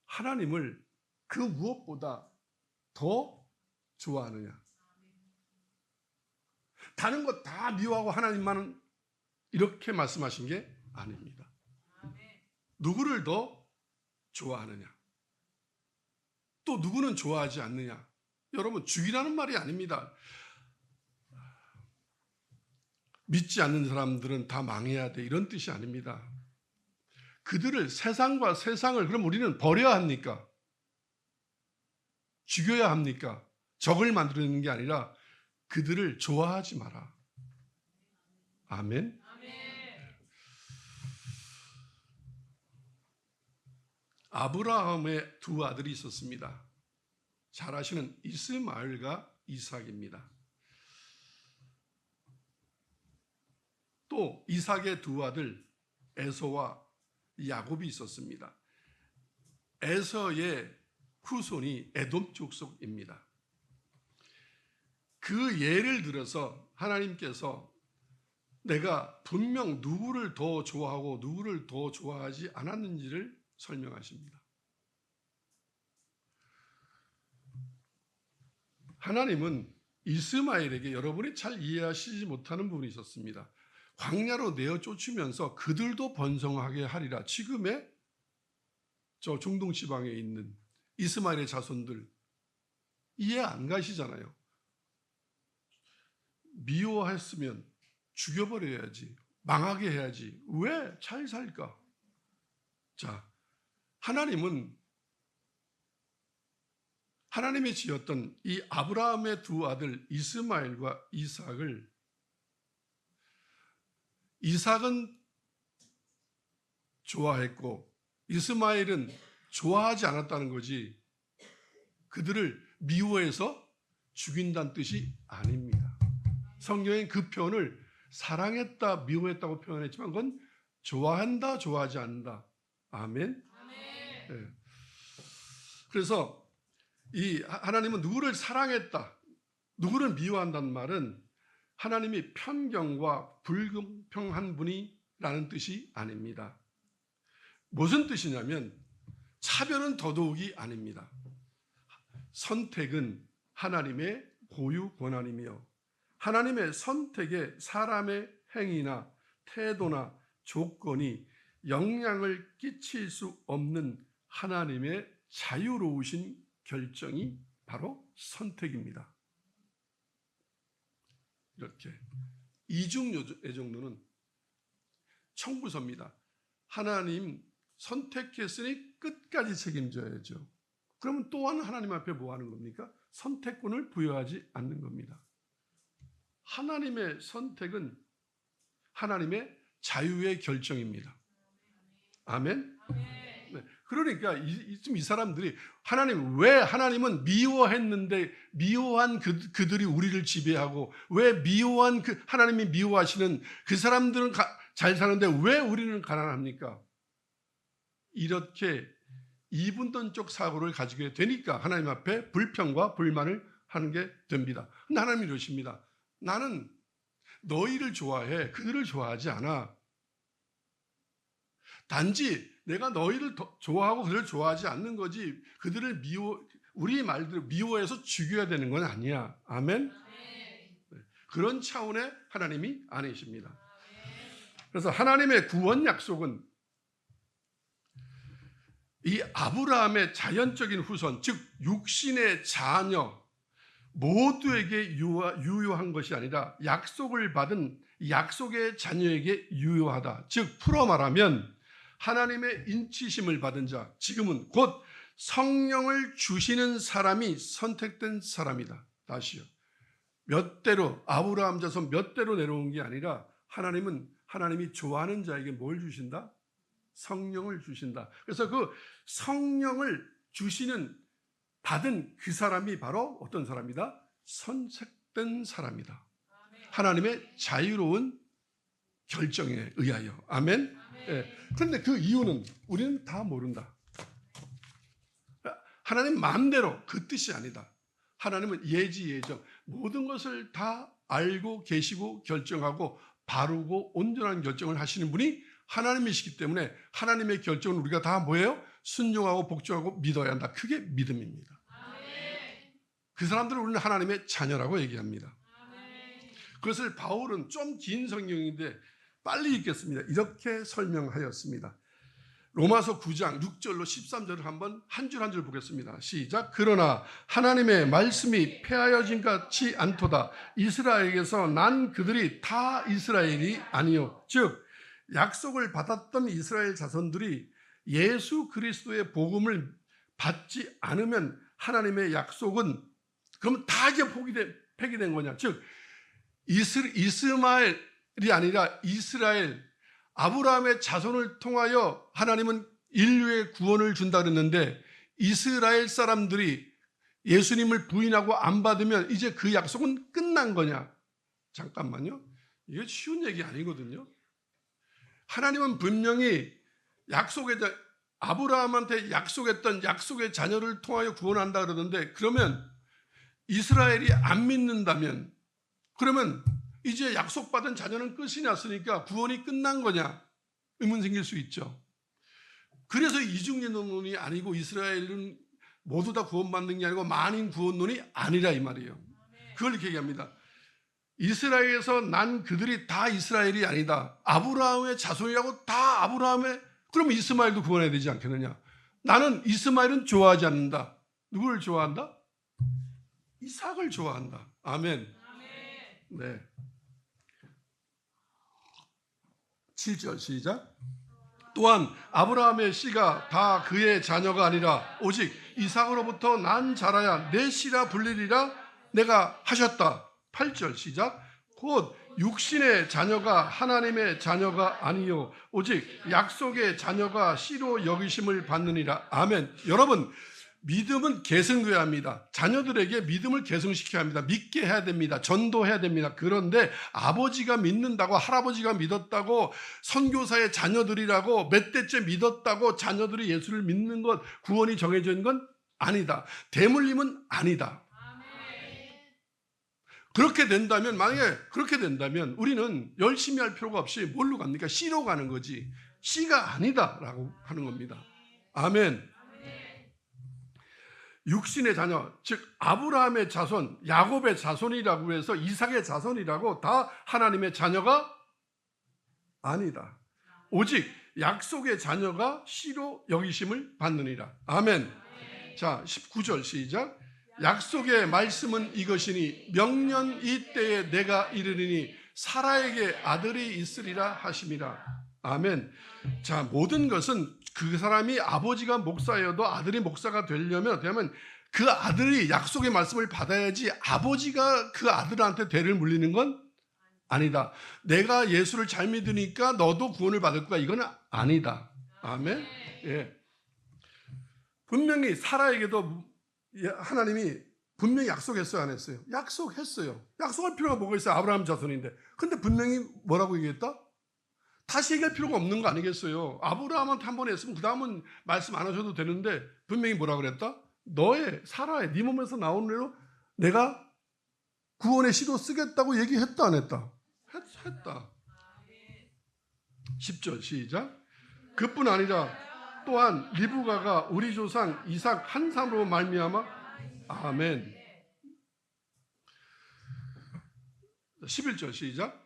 [SPEAKER 1] 하나님을 그 무엇보다 더 좋아하느냐. 다른 것 다 미워하고 하나님만은 이렇게 말씀하신 게 아닙니다. 누구를 더 좋아하느냐, 또 누구는 좋아하지 않느냐. 여러분, 죽이라는 말이 아닙니다. 믿지 않는 사람들은 다 망해야 돼, 이런 뜻이 아닙니다. 그들을, 세상과 세상을 그럼 우리는 버려야 합니까? 죽여야 합니까? 적을 만들어내는 게 아니라 그들을 좋아하지 마라. 아멘. 아브라함의 두 아들이 있었습니다. 잘 아시는 이스마엘과 이삭입니다. 또 이삭의 두 아들 에서와 야곱이 있었습니다. 에서의 후손이 에돔 족속입니다. 그 예를 들어서 하나님께서 내가 분명 누구를 더 좋아하고 누구를 더 좋아하지 않았는지를 설명하십니다. 하나님은 이스마엘에게 여러분이 잘 이해하시지 못하는 부분이 있었습니다. 광야로 내어 쫓으면서 그들도 번성하게 하리라. 지금의 저 중동 지방에 있는 이스마엘의 자손들 이해 안 가시잖아요. 미워했으면 죽여버려야지, 망하게 해야지, 왜 잘 살까? 자, 하나님은 하나님이 지었던 이 아브라함의 두 아들 이스마엘과 이삭을, 이삭은 좋아했고 이스마엘은 좋아하지 않았다는 거지, 그들을 미워해서 죽인다는 뜻이 아닙니다. 성경엔 그 표현을 사랑했다, 미워했다고 표현했지만 그건 좋아한다, 좋아하지 않는다. 아멘. 네. 그래서 이 하나님은 누구를 사랑했다, 누구를 미워한다는 말은 하나님이 편견과 불공평한 분이라는 뜻이 아닙니다. 무슨 뜻이냐면 차별은 더더욱이 아닙니다. 선택은 하나님의 고유 권한이며 하나님의 선택에 사람의 행위나 태도나 조건이 영향을 끼칠 수 없는 하나님의 자유로우신 결정이 바로 선택입니다. 이렇게 이중애정론은 청구서입니다. 하나님 선택했으니 끝까지 책임져야죠. 그러면 또한 하나님 앞에 뭐 하는 겁니까? 선택권을 부여하지 않는 겁니다. 하나님의 선택은 하나님의 자유의 결정입니다. 아멘? 네. 그러니까 이 사람들이 왜 하나님은 미워했는데 미워한 그들이 우리를 지배하고, 왜 미워한 하나님이 미워하시는 그 사람들은 잘 사는데 왜 우리는 가난합니까? 이렇게 이분돈적 사고를 가지게 되니까 하나님 앞에 불평과 불만을 하는 게 됩니다. 근데 하나님이 이러십니다. 나는 너희를 좋아해. 그들을 좋아하지 않아. 단지 내가 너희를 좋아하고 그들을 좋아하지 않는 거지 그들을 우리 말대로 미워해서 죽여야 되는 건 아니야. 아멘? 그런 차원의 하나님이 아니십니다. 그래서 하나님의 구원 약속은 이 아브라함의 자연적인 후손, 즉 육신의 자녀 모두에게 유효한 것이 아니라 약속을 받은 약속의 자녀에게 유효하다. 즉 풀어 말하면 하나님의 인치심을 받은 자, 지금은 곧 성령을 주시는 사람이 선택된 사람이다. 다시요. 몇 대로 아브라함 자손 몇 대로 내려온 게 아니라 하나님이 좋아하는 자에게 뭘 주신다? 성령을 주신다. 그래서 그 성령을 주시는 받은 그 사람이 바로 어떤 사람이다? 선택된 사람이다. 하나님의 자유로운 결정에 의하여. 아멘. 그런데 그 이유는 우리는 다 모른다. 하나님 마음대로 그 뜻이 아니다. 하나님은 예지예정 모든 것을 다 알고 계시고 결정하고 바르고 온전한 결정을 하시는 분이 하나님이시기 때문에 하나님의 결정은 우리가 다 뭐예요? 순종하고 복종하고 믿어야 한다. 그게 믿음입니다. 그 사람들을 우리는 하나님의 자녀라고 얘기합니다. 그것을 바울은 좀 긴 성경인데 빨리 읽겠습니다. 이렇게 설명하였습니다. 로마서 9장 6절로 13절을 한번 한 줄 한 줄 보겠습니다. 시작. 그러나 하나님의 말씀이 폐하여진 같지 않도다. 이스라엘에게서 난 그들이 다 이스라엘이 아니요. 즉 약속을 받았던 이스라엘 자손들이 예수 그리스도의 복음을 받지 않으면 하나님의 약속은 그럼 다 이제 폐기된 거냐. 즉 이스마엘이 아니라 이스라엘 아브라함의 자손을 통하여 하나님은 인류의 구원을 준다 그랬는데 이스라엘 사람들이 예수님을 부인하고 안 받으면 이제 그 약속은 끝난 거냐? 잠깐만요. 이게 쉬운 얘기 아니거든요. 하나님은 분명히 아브라함한테 약속했던 약속의 자녀를 통하여 구원한다 그러는데 그러면 이스라엘이 안 믿는다면 그러면 이제 약속받은 자녀는 끝이 났으니까 구원이 끝난 거냐? 의문 생길 수 있죠. 그래서 이중예론론이 아니고 이스라엘은 모두 다 구원받는 게 아니고 만인 구원론이 아니라 이 말이에요. 그걸 이렇게 얘기합니다. 이스라엘에서 난 그들이 다 이스라엘이 아니다. 아브라함의 자손이라고 다 그러면 이스마엘도 구원해야 되지 않겠느냐? 나는 이스마엘은 좋아하지 않는다. 누구를 좋아한다? 이삭을 좋아한다. 아멘. 네. 7절 시작. 또한 아브라함의 씨가 다 그의 자녀가 아니라 오직 이삭으로부터 난 자라야 내 씨라 불리리라 내가 하셨다. 8절 시작. 곧 육신의 자녀가 하나님의 자녀가 아니요 오직 약속의 자녀가 씨로 여기심을 받느니라. 아멘. 여러분 믿음은 계승돼야 합니다. 자녀들에게 믿음을 계승시켜야 합니다. 믿게 해야 됩니다. 전도해야 됩니다. 그런데 아버지가 믿는다고 할아버지가 믿었다고 선교사의 자녀들이라고 몇 대째 믿었다고 자녀들이 예수를 믿는 것 구원이 정해져 있는 건 아니다. 대물림은 아니다. 그렇게 된다면 만약에 그렇게 된다면 우리는 열심히 할 필요가 없이 뭘로 갑니까? 씨로 가는 거지. 씨가 아니다라고 하는 겁니다. 아멘. 육신의 자녀, 즉 아브라함의 자손, 야곱의 자손이라고 해서 이삭의 자손이라고 다 하나님의 자녀가 아니다. 오직 약속의 자녀가 씨로 여기심을 받느니라. 아멘. 자, 19절 시작. 약속의 말씀은 이것이니 명년 이때에 내가 이르리니 사라에게 아들이 있으리라 하심이라. 아멘. 자, 모든 것은 그 사람이 아버지가 목사여도 아들이 목사가 되려면 그 아들이 약속의 말씀을 받아야지 아버지가 그 아들한테 대를 물리는 건 아니다. 내가 예수를 잘 믿으니까 너도 구원을 받을 거야. 이건 아니다. 아멘. 예. 분명히 사라에게도 하나님이 분명히 약속했어요, 안 했어요? 약속했어요. 약속할 필요가 뭐가 있어요? 아브라함 자손인데. 근데 분명히 뭐라고 얘기했다? 다시 얘기할 필요가 없는 거 아니겠어요? 아브라함한테 한 번 했으면 그 다음은 말씀 안 하셔도 되는데 분명히 뭐라 그랬다? 너의 사라의 네 몸에서 나오는 애로 내가 구원의 씨도 쓰겠다고 얘기했다 안 했다? 했다. 10절 시작. 그뿐 아니라 또한 리브가가 우리 조상 이삭 한 사람으로 말미암아 아멘. 11절 시작.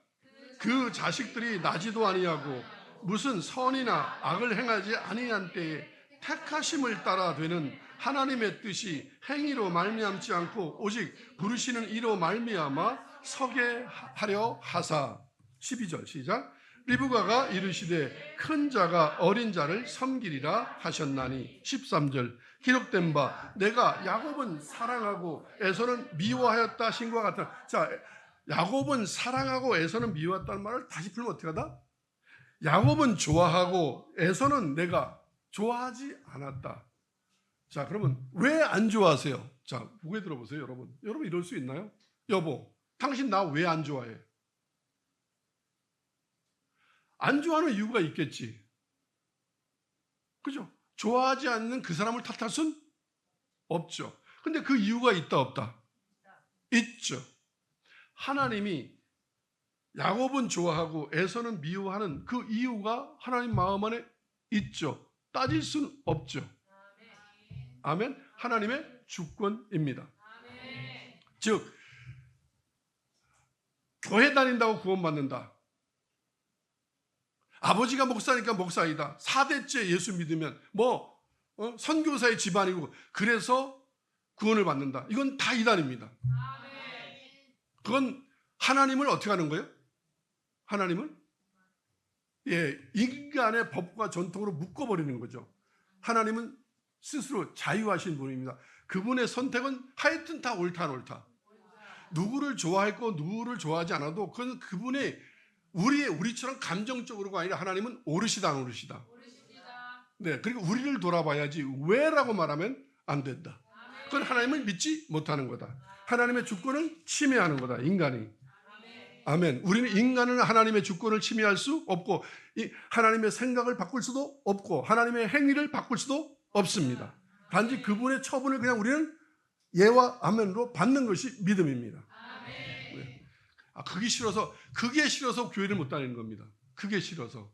[SPEAKER 1] 그 자식들이 나지도 아니하고 무슨 선이나 악을 행하지 아니한 때에 택하심을 따라 되는 하나님의 뜻이 행위로 말미암지 않고 오직 부르시는 이로 말미암아 서게 하려 하사. 12절 시작. 리브가가 이르시되 큰 자가 어린 자를 섬기리라 하셨나니. 13절 기록된 바 내가 야곱은 사랑하고 에서는 미워하였다 신과 같다. 자, 야곱은 사랑하고 에서는 미워했다는 말을 다시 풀면 어떻게 하다? 야곱은 좋아하고 에서는 내가 좋아하지 않았다. 자, 그러면 왜 안 좋아하세요? 자, 보게 들어보세요, 여러분. 여러분 이럴 수 있나요? 여보, 당신 나 왜 안 좋아해? 안 좋아하는 이유가 있겠지. 그죠? 좋아하지 않는 그 사람을 탓할 순 없죠. 근데 그 이유가 있다 없다? 있죠. 하나님이 야곱은 좋아하고 에서는 미워하는 그 이유가 하나님 마음 안에 있죠. 따질 수는 없죠. 아멘. 하나님의 주권입니다. 즉 교회 다닌다고 구원받는다. 아버지가 목사니까 목사이다. 4대째 예수 믿으면 선교사의 집안이고 그래서 구원을 받는다. 이건 다 이단입니다. 그건 하나님을 어떻게 하는 거예요? 하나님을 인간의 법과 전통으로 묶어버리는 거죠. 하나님은 스스로 자유하신 분입니다. 그분의 선택은 하여튼 다 옳다 안 옳다. 누구를 좋아했고 누구를 좋아하지 않아도 그건 그분의 우리처럼 감정적으로가 아니라 하나님은 오르시다 안 오르시다. 네, 그리고 우리를 돌아봐야지 왜라고 말하면 안 된다. 그건 하나님을 믿지 못하는 거다. 하나님의 주권을 침해하는 거다. 인간이. 아멘. 우리는 인간은 하나님의 주권을 침해할 수 없고 하나님의 생각을 바꿀 수도 없고 하나님의 행위를 바꿀 수도 없습니다. 단지 그분의 처분을 그냥 우리는 예와 아멘으로 받는 것이 믿음입니다. 네. 그게 싫어서 교회를 못 다니는 겁니다. 그게 싫어서.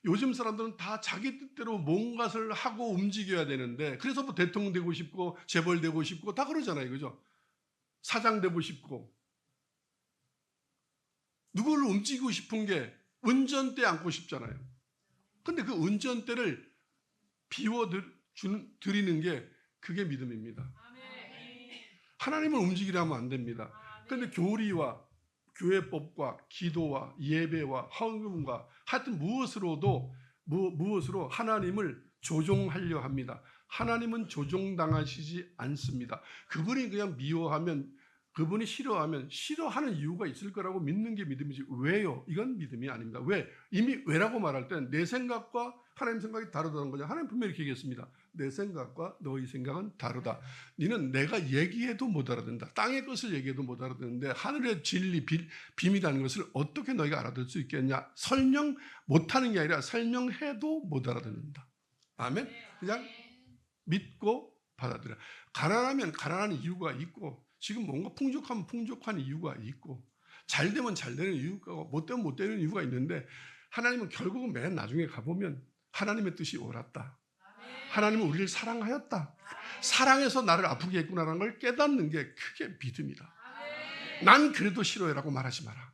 [SPEAKER 1] 요즘 사람들은 다 자기 뜻대로 뭔가를 하고 움직여야 되는데 그래서 뭐 대통령 되고 싶고 재벌 되고 싶고 다 그러잖아요. 그죠? 사장 되고 싶고 누구를 움직이고 싶은 게 운전대 앉고 싶잖아요. 근데 그 운전대를 비워드리는 게 그게 믿음입니다. 하나님을 움직이려 하면 안 됩니다. 그런데 교리와 교회법과 기도와 예배와 헌금과 하여튼 무엇으로 하나님을 조종하려 합니다. 하나님은 조종당하시지 않습니다. 그분이 그냥 미워하면 그분이 싫어하는 이유가 있을 거라고 믿는 게 믿음이지 왜요? 이건 믿음이 아닙니다. 왜? 이미 왜라고 말할 때는 내 생각과 하나님 생각이 다르다는 거죠. 하나님 분명히 이렇게 얘기했습니다. 내 생각과 너희 생각은 다르다. 너는 내가 얘기해도 못 알아듣는다. 땅의 것을 얘기해도 못 알아듣는데 하늘의 진리 비밀이라는 것을 어떻게 너희가 알아들 수 있겠냐? 설명 못하는 게 아니라 설명해도 못 알아듣는다. 아멘? 그냥 믿고 받아들여. 가난하면 가난한 이유가 있고 지금 뭔가 풍족하면 풍족한 이유가 있고 잘 되면 잘 되는 이유가 있고 못 되면 못 되는 이유가 있는데 하나님은 결국은 맨 나중에 가보면 하나님의 뜻이 옳았다. 하나님은 우리를 사랑하였다. 사랑해서 나를 아프게 했구나라는 걸 깨닫는 게 그게 믿음이다. 난 그래도 싫어해라고 말하지 마라.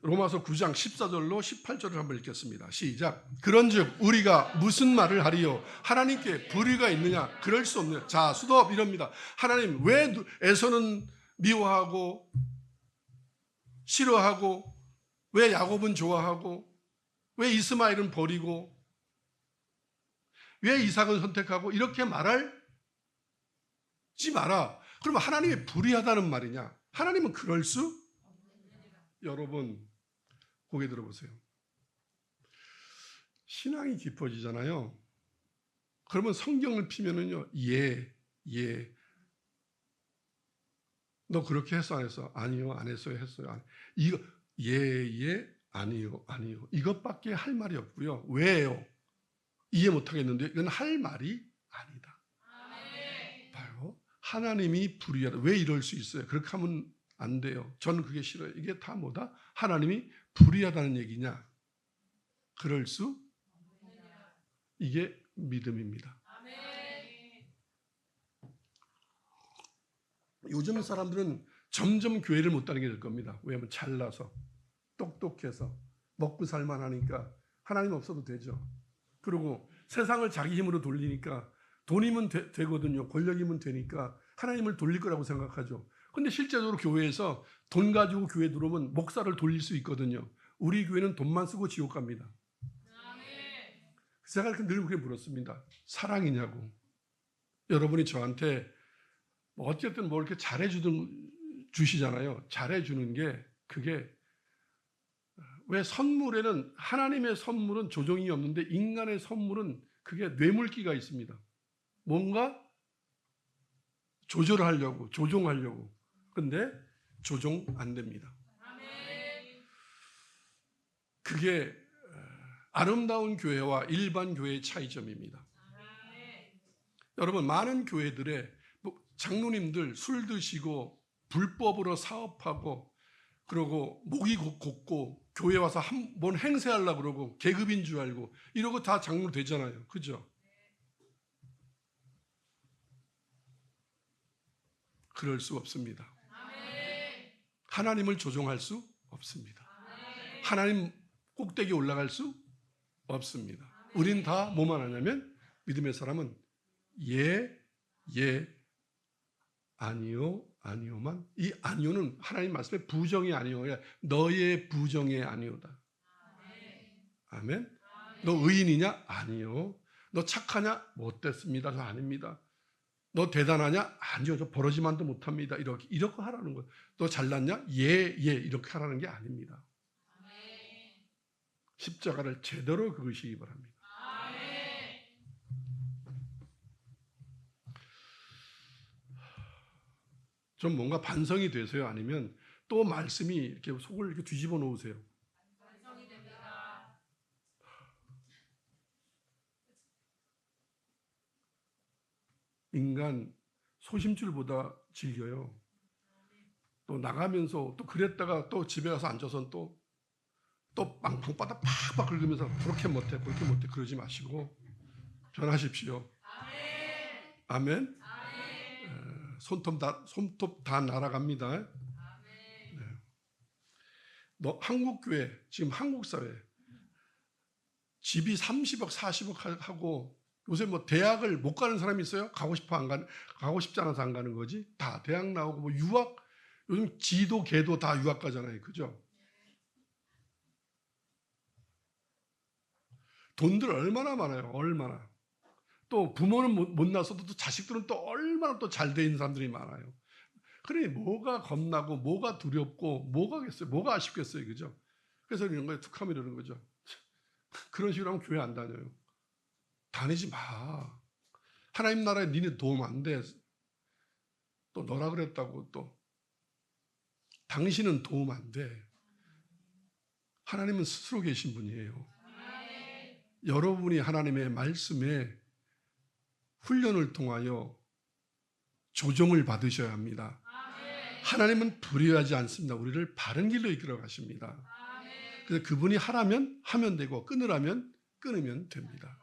[SPEAKER 1] 로마서 9장 14절로 18절을 한번 읽겠습니다. 시작. 그런즉 우리가 무슨 말을 하리요? 하나님께 불의가 있느냐? 그럴 수 없느냐? 자, 수도업 이럽니다. 하나님 왜 에서는 미워하고 싫어하고 왜 야곱은 좋아하고 왜 이스마엘은 버리고 왜 이삭은 선택하고 이렇게 말하지 마라. 그러면 하나님이 불의하다는 말이냐? 하나님은 그럴 수? 여러분 고개 들어보세요. 신앙이 깊어지잖아요. 그러면 성경을 피면은요, 너 그렇게 했어 안 했어? 아니요, 안 했어요. 했어요. 이거 예, 아니요, 아니요. 이것밖에 할 말이 없고요. 왜요? 이해 못 하겠는데 이건 할 말이 아니다. 바로 하나님이 불의하다. 왜 이럴 수 있어요? 그렇게 하면 안 돼요. 저는 그게 싫어요. 이게 다 뭐다? 하나님이 불의하다는 얘기냐? 그럴 수? 이게 믿음입니다. 요즘 사람들은 점점 교회를 못 다니게 될 겁니다. 왜냐하면 잘나서 똑똑해서 먹고 살만하니까 하나님 없어도 되죠. 그리고 세상을 자기 힘으로 돌리니까 돈이면 되거든요. 권력이면 되니까 하나님을 돌릴 거라고 생각하죠. 근데 실제적으로 교회에서 돈 가지고 교회 들어오면 목사를 돌릴 수 있거든요. 우리 교회는 돈만 쓰고 지옥 갑니다. 제가 늘 그렇게 물었습니다. 사랑이냐고. 여러분이 저한테 어쨌든 뭐 이렇게 주시잖아요. 잘해주는 게 그게 왜 선물에는 하나님의 선물은 조종이 없는데 인간의 선물은 그게 뇌물기가 있습니다. 뭔가 조절하려고 조종하려고. 근데 조종 안 됩니다. 그게 아름다운 교회와 일반 교회의 차이점입니다. 여러분 많은 교회들의 장로님들 술 드시고 불법으로 사업하고 그러고 목이 곧고 교회 와서 뭔 행세하려고 그러고 계급인 줄 알고 이러고 다 장로 되잖아요. 그죠? 그럴 수 없습니다. 하나님을 조종할 수 없습니다. 하나님 꼭대기에 올라갈 수 없습니다. 우린 다 뭐만 하냐면 믿음의 사람은 예, 아니요, 아니요만. 이 아니요는 하나님 말씀에 부정이 아니요야. 너의 부정의 아니요다. 아멘. 너 의인이냐? 아니요. 너 착하냐? 못됐습니다. 저 아닙니다. 너 대단하냐? 아니요. 저 버러지만도 못합니다. 이렇게 하라는 거예요. 너 잘났냐? 예, 이렇게 하라는 게 아닙니다. 십자가를 제대로 그으시기 바랍니다. 좀 뭔가 반성이 되세요? 아니면 또 말씀이 이렇게 속을 이렇게 뒤집어 놓으세요? 반성이 됩니다. 인간 소심줄보다 질겨요. 또 나가면서 또 그랬다가 또 집에 가서 앉아서 또 방바닥 팍팍 긁으면서 그렇게 못해 그러지 마시고 변하십시오. 아멘. 손톱 다 날아갑니다. 네. 한국 교회 지금 한국 사회 집이 30억 40억 하고 요새 뭐 대학을 못 가는 사람이 있어요? 가고 싶지 않아서 안 가는 거지. 다 대학 나오고 뭐 유학 요즘 지도 개도 다 유학 가잖아요. 그죠? 돈들 얼마나 많아요. 얼마나. 또 부모는 못 낳았어도 또 자식들은 또 얼마나 또 잘 돼 있는 사람들이 많아요. 그러니 뭐가 겁나고 뭐가 두렵고 뭐가 아쉽겠어요. 그죠? 그래서 이런 거에 툭하면 이러는 거죠. 그런 식으로 하면 교회 안 다녀요. 다니지 마. 하나님 나라에 니네 도움 안 돼. 또 너라 그랬다고 또 당신은 도움 안 돼. 하나님은 스스로 계신 분이에요. 여러분이 하나님의 말씀에 훈련을 통하여 조종을 받으셔야 합니다. 하나님은 불의하지 않습니다. 우리를 바른 길로 이끌어 가십니다. 그래서 그분이 하라면 하면 되고 끊으라면 끊으면 됩니다.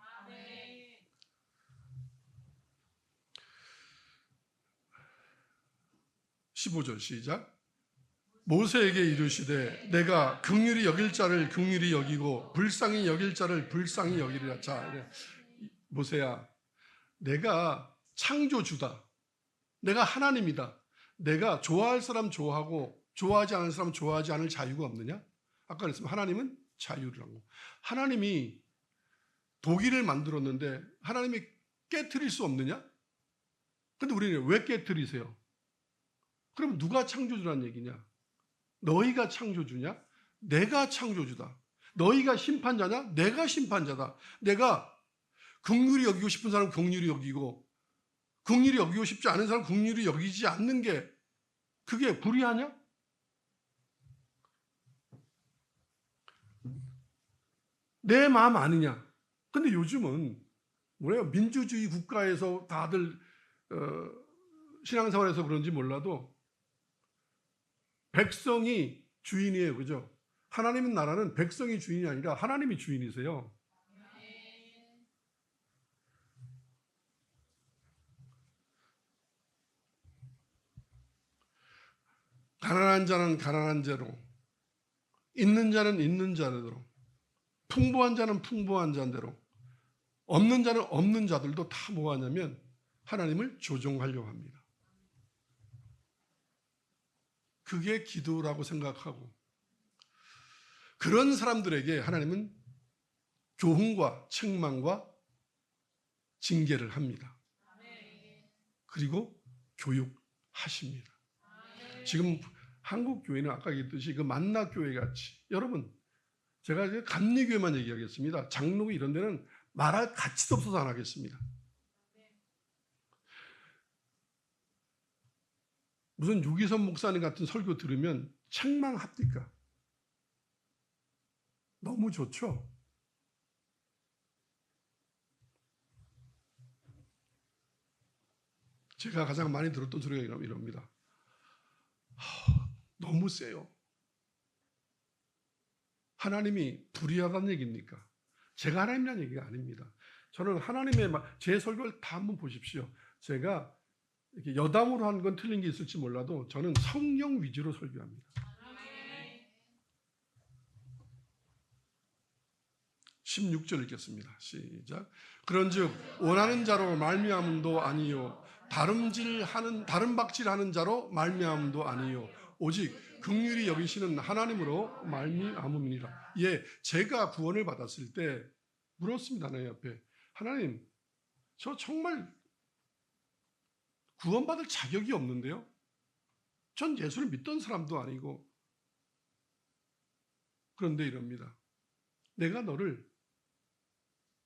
[SPEAKER 1] 15절 시작. 모세에게 이르시되 내가 긍휼히 여길 자를 긍휼히 여기고 불쌍히 여길 자를 불쌍히 여기리라. 자, 모세야, 내가 창조주다. 내가 하나님이다. 내가 좋아할 사람 좋아하고 좋아하지 않을 사람 좋아하지 않을 자유가 없느냐? 아까 그랬으면 하나님은 자유라고. 하나님이 독일을 만들었는데 하나님이 깨트릴 수 없느냐? 근데 우리는 왜 깨트리세요? 그럼 누가 창조주란 얘기냐? 너희가 창조주냐? 내가 창조주다. 너희가 심판자냐? 내가 심판자다. 내가 긍휼히 여기고 싶은 사람 긍휼히 여기고 긍휼히 여기고 싶지 않은 사람 긍휼히 여기지 않는 게 그게 불의하냐? 내 마음 아니냐? 근데 요즘은 뭐래요? 민주주의 국가에서 다들 신앙생활에서 그런지 몰라도 백성이 주인이에요. 그죠? 하나님의 나라는 백성이 주인이 아니라 하나님이 주인이세요. 가난한 자는 가난한 자로, 있는 자는 있는 자대로, 풍부한 자는 풍부한 자대로, 없는 자는 없는 자들도 다 뭐 하냐면 하나님을 조종하려고 합니다. 그게 기도라고 생각하고, 그런 사람들에게 하나님은 교훈과 책망과 징계를 합니다. 그리고 교육하십니다. 지금 한국 교회는 아까 얘기했듯이 그 만나 교회 같이, 여러분 제가 이제 감리교회만 얘기하겠습니다. 장로교 이런 데는 말할 가치도 없어서 안 하겠습니다. 무슨 유기선 목사님 같은 설교 들으면 책망합니까? 너무 좋죠. 제가 가장 많이 들었던 소리가 이럽니다. 너무 세요. 하나님이 불의하다는 얘기입니까? 제가 하나님이라는 얘기가 아닙니다. 저는 하나님의 제 설교를 다 한번 보십시오. 제가 이렇게 여담으로 한 건 틀린 게 있을지 몰라도 저는 성경 위주로 설교합니다. 16절 읽겠습니다. 시작. 그런즉 원하는 자로 말미암음도 아니요 다른 박질하는 자로 말미암음도 아니요 오직 긍휼히 여기시는 하나님으로 말미암음이니라. 예, 제가 구원을 받았을 때 물었습니다. 내 옆에 하나님, 저 정말 구원받을 자격이 없는데요. 전 예수를 믿던 사람도 아니고. 그런데 이럽니다. 내가 너를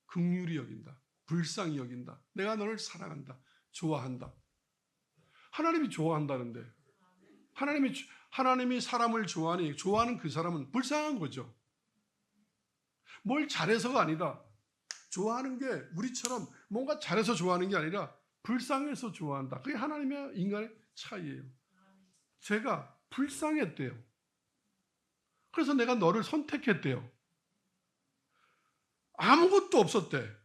[SPEAKER 1] 긍휼히 여긴다. 불쌍히 여긴다. 내가 너를 사랑한다. 좋아한다. 하나님이 좋아한다는데 하나님이 사람을 좋아하니 좋아하는 그 사람은 불쌍한 거죠. 뭘 잘해서가 아니다. 좋아하는 게 우리처럼 뭔가 잘해서 좋아하는 게 아니라 불쌍해서 좋아한다. 그게 하나님의 인간의 차이예요. 제가 불쌍했대요. 그래서 내가 너를 선택했대요. 아무것도 없었대.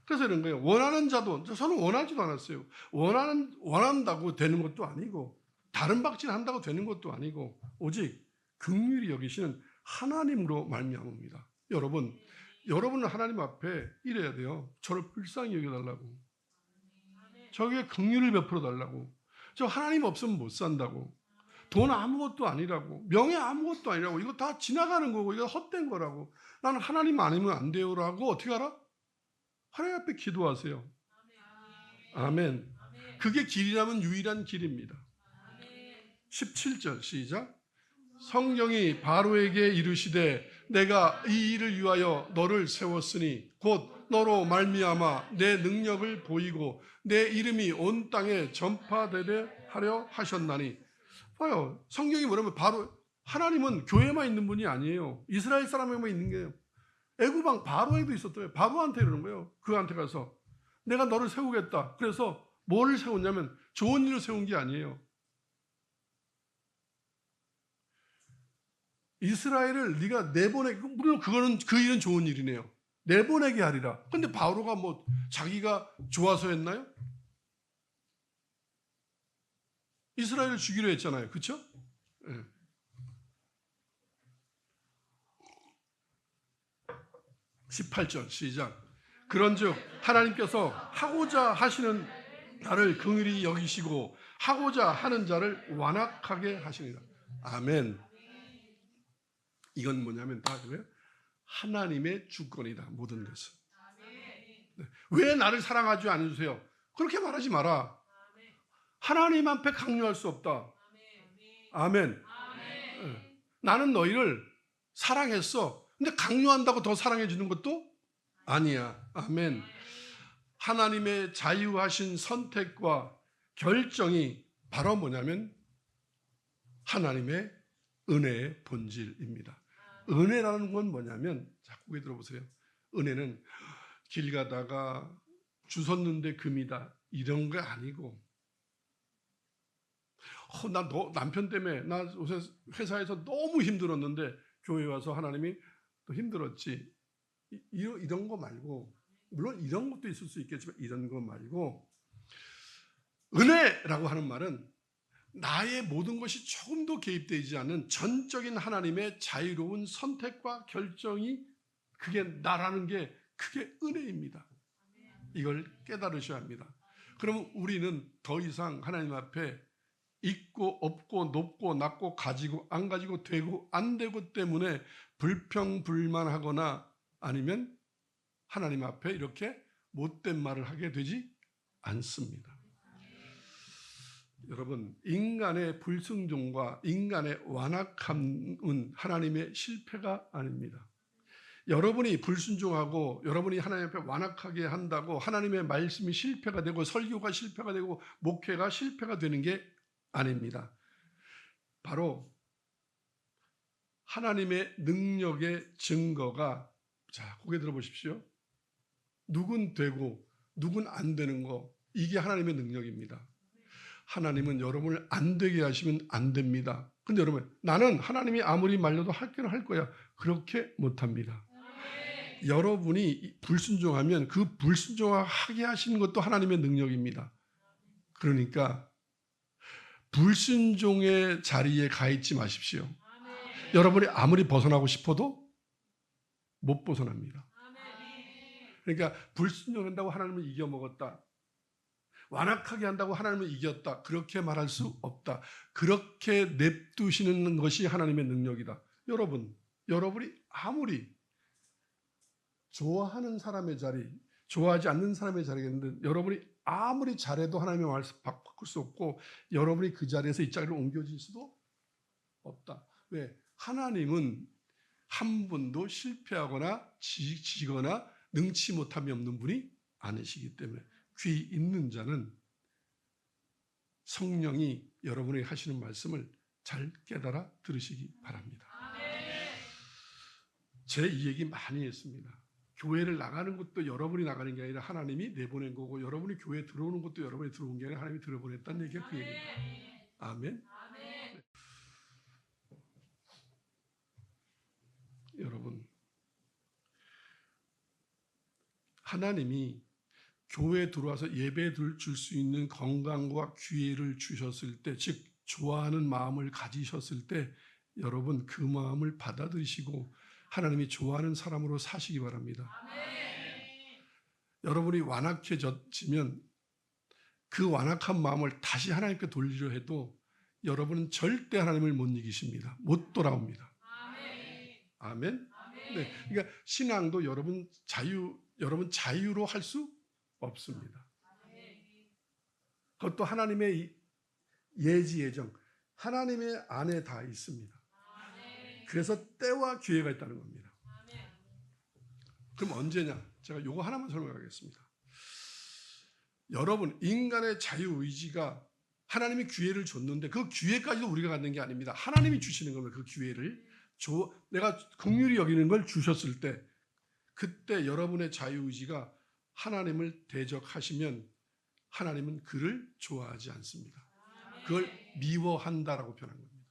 [SPEAKER 1] 그래서 이런 거예요. 원하는 자도, 저는 원하지도 않았어요. 원한다고 되는 것도 아니고, 다른 박질 한다고 되는 것도 아니고, 오직 긍휼히 여기시는 하나님으로 말미암습니다. 여러분은 하나님 앞에 이래야 돼요. 저를 불쌍히 여겨달라고. 저에게 긍휼을 베풀어 달라고. 저 하나님 없으면 못 산다고. 돈 아무것도 아니라고. 명예 아무것도 아니라고. 이거 다 지나가는 거고, 이거 헛된 거라고. 나는 하나님 아니면 안 돼요라고 어떻게 알아? 하나님 앞에 기도하세요. 아멘. 그게 길이라면 유일한 길입니다. 17절 시작. 성경이 바로에게 이르시되 내가 이 일을 위하여 너를 세웠으니 곧 너로 말미암아 내 능력을 보이고 내 이름이 온 땅에 전파되게 하려 하셨나니. 봐요. 성경이 뭐냐면 바로 하나님은 교회만 있는 분이 아니에요. 이스라엘 사람에만 있는 게요. 애굽왕 바로에도 있었대요. 바로한테 이러는 거예요. 그한테 가서 내가 너를 세우겠다. 그래서 뭐를 세웠냐면 좋은 일을 세운 게 아니에요. 이스라엘을 네가 내보내, 물론 그거는 그 일은 좋은 일이네요. 내보내게 하리라. 근데 바로가 뭐 자기가 좋아서 했나요? 이스라엘을 죽이려 했잖아요. 그렇죠? 네. 18절 시작. 그런즉 하나님께서 하고자 하시는 나를 긍휼히 여기시고 하고자 하는 자를 완악하게 하시니라. 아멘. 이건 뭐냐면 다 그거예요. 하나님의 주권이다. 모든 것은. 네. 왜 나를 사랑하지 않으세요? 그렇게 말하지 마라. 하나님 앞에 강요할 수 없다. 아멘. 네. 나는 너희를 사랑했어. 근데 강요한다고 더 사랑해 주는 것도 아니야. 아멘. 하나님의 자유하신 선택과 결정이 바로 뭐냐면 하나님의 은혜의 본질입니다. 은혜라는 건 뭐냐면, 자, 고개 들어보세요. 은혜는 길 가다가 주웠는데 금이다 이런 거 아니고, 나 남편 때문에 나 요새 회사에서 너무 힘들었는데 교회 와서 하나님이 또 힘들었지, 이런 거 말고, 물론 이런 것도 있을 수 있겠지만 이런 거 말고, 은혜라고 하는 말은 나의 모든 것이 조금도 개입되지 않은 전적인 하나님의 자유로운 선택과 결정이, 그게 나라는 게 그게 은혜입니다. 이걸 깨달으셔야 합니다. 그러면 우리는 더 이상 하나님 앞에 있고 없고 높고 낮고 가지고 안 가지고 되고 안 되고 때문에 불평불만하거나 아니면 하나님 앞에 이렇게 못된 말을 하게 되지 않습니다. 여러분, 인간의 불순종과 인간의 완악함은 하나님의 실패가 아닙니다. 여러분이 불순종하고 여러분이 하나님 앞에 완악하게 한다고 하나님의 말씀이 실패가 되고 설교가 실패가 되고 목회가 실패가 되는 게 아닙니다. 바로 하나님의 능력의 증거가, 자, 고개 들어보십시오. 누군 되고 누군 안 되는 거, 이게 하나님의 능력입니다. 하나님은 여러분을 안 되게 하시면 안 됩니다. 근데 여러분, 나는 하나님이 아무리 말려도 할게는 할 거야, 그렇게 못합니다. 여러분이 불순종하면 그 불순종하게 하시는 것도 하나님의 능력입니다. 그러니까 불순종의 자리에 가 있지 마십시오. 여러분이 아무리 벗어나고 싶어도 못 벗어납니다. 그러니까 불순종한다고 하나님을 이겨먹었다, 완악하게 한다고 하나님을 이겼다, 그렇게 말할 수 없다. 그렇게 냅두시는 것이 하나님의 능력이다. 여러분이 아무리 좋아하는 사람의 자리, 좋아하지 않는 사람의 자리겠는데, 여러분이 아무리 잘해도 하나님의 말씀 바꿀 수 없고, 여러분이 그 자리에서 이 자리로 옮겨질 수도 없다. 왜? 하나님은 한 분도 실패하거나 지거나 능치 못함이 없는 분이 아니시기 때문에, 귀 있는 자는 성령이 여러분에게 하시는 말씀을 잘 깨달아 들으시기 바랍니다. 제 이 얘기 많이 했습니다. 교회를 나가는 것도 여러분이 나가는 게 아니라 하나님이 내보낸 거고, 여러분이 교회에 들어오는 것도 여러분이 들어온 게 아니라 하나님이 들어보냈다는 얘기가 그 얘기입니다. 아멘. 여러분, 하나님이 교회에 들어와서 예배 줄 수 있는 건강과 기회를 주셨을 때, 즉 좋아하는 마음을 가지셨을 때, 여러분 그 마음을 받아들이시고 하나님이 좋아하는 사람으로 사시기 바랍니다. 여러분이 완악해지면 그 완악한 마음을 다시 하나님께 돌리려 해도 여러분은 절대 하나님을 못 이기십니다. 못 돌아옵니다. 아멘. 네, 그러니까 신앙도 여러분 자유로 할 수 없습니다. 그것도 하나님의 예지 예정, 하나님의 안에 다 있습니다. 그래서 때와 기회가 있다는 겁니다. 그럼 언제냐? 제가 요거 하나만 설명하겠습니다. 여러분, 인간의 자유의지가 하나님이 기회를 줬는데 그 기회까지도 우리가 갖는 게 아닙니다. 하나님이 주시는 겁니다. 그 기회를 내가 긍휼히 여기는 걸 주셨을 때, 그때 여러분의 자유의지가 하나님을 대적하시면 하나님은 그를 좋아하지 않습니다. 그걸 미워한다라고 표현한 겁니다.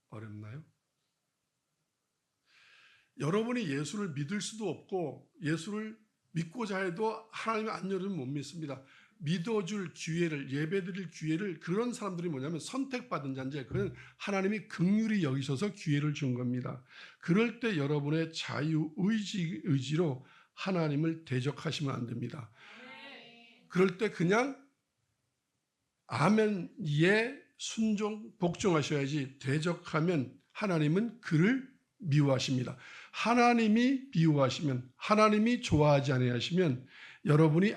[SPEAKER 1] 어렵나요? 여러분이 예수를 믿을 수도 없고 예수를 믿고자 해도 하나님이 안 열으면 못 믿습니다. 믿어줄 기회를, 예배드릴 기회를, 그런 사람들이 뭐냐면 선택받은 자인데, 그건 하나님이 긍휼히 여기셔서 기회를 준 겁니다. 그럴 때 여러분의 자유의지로 하나님을 대적하시면 안 됩니다. 그럴 때 그냥 아멘, 예, 순종, 복종하셔야지, 대적하면 하나님은 그를 미워하십니다. 하나님이 미워하시면, 하나님이 좋아하지 아니하시면, 여러분이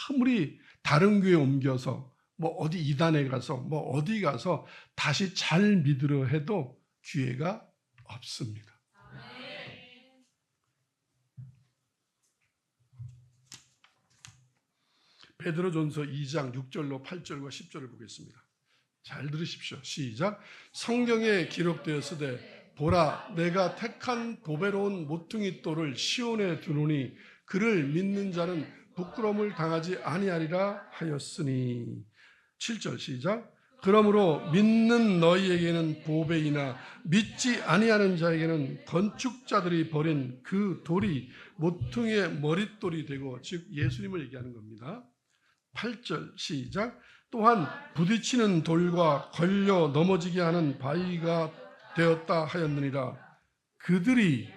[SPEAKER 1] 아무리 다른 교회 옮겨서 뭐 어디 이단에 가서 뭐 어디 가서 다시 잘 믿으려 해도 기회가 없습니다. 베드로전서 2장 6절로 8절과 10절을 보겠습니다. 잘 들으십시오. 시작. 성경에 기록되었으되 보라 내가 택한 보배로운 모퉁이 돌을 시온에 두노니 그를 믿는 자는 부끄러움을 당하지 아니하리라 하였으니. 7절 시작. 그러므로 믿는 너희에게는 보배이나 믿지 아니하는 자에게는 건축자들이 버린 그 돌이 모퉁이의 머릿돌이 되고, 즉 예수님을 얘기하는 겁니다. 8절 시작. 또한 부딪히는 돌과 걸려 넘어지게 하는 바위가 되었다 하였느니라. 그들이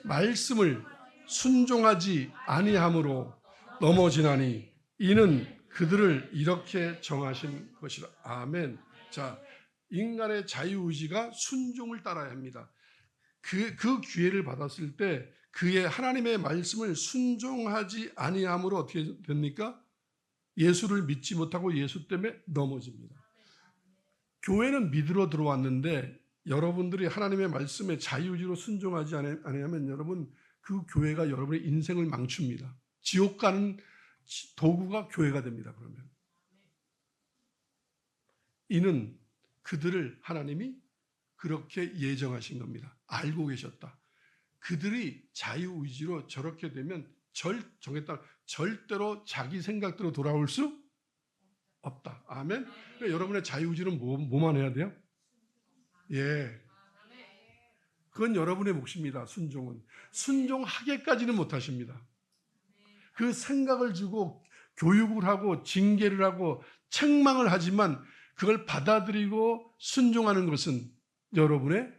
[SPEAKER 1] 말씀을 순종하지 아니함으로 넘어지나니 이는 그들을 이렇게 정하신 것이라. 아멘. 자, 인간의 자유의지가 순종을 따라야 합니다. 그 기회를 받았을 때 그의 하나님의 말씀을 순종하지 아니함으로 어떻게 됩니까? 예수를 믿지 못하고 예수 때문에 넘어집니다. 교회는 믿으러 들어왔는데 여러분들이 하나님의 말씀에 자유의지로 순종하지 아니하면 여러분, 그 교회가 여러분의 인생을 망칩니다. 지옥 가는 도구가 교회가 됩니다. 그러면 이는 그들을 하나님이 그렇게 예정하신 겁니다. 알고 계셨다. 그들이 자유의지로 저렇게 되면 정했다. 절대로 자기 생각대로 돌아올 수 없다. 아멘. 그러니까 여러분의 자유의지는 뭐만 해야 돼요? 예. 그건 여러분의 몫입니다. 순종은. 순종하게까지는 못하십니다. 그 생각을 주고 교육을 하고 징계를 하고 책망을 하지만 그걸 받아들이고 순종하는 것은 여러분의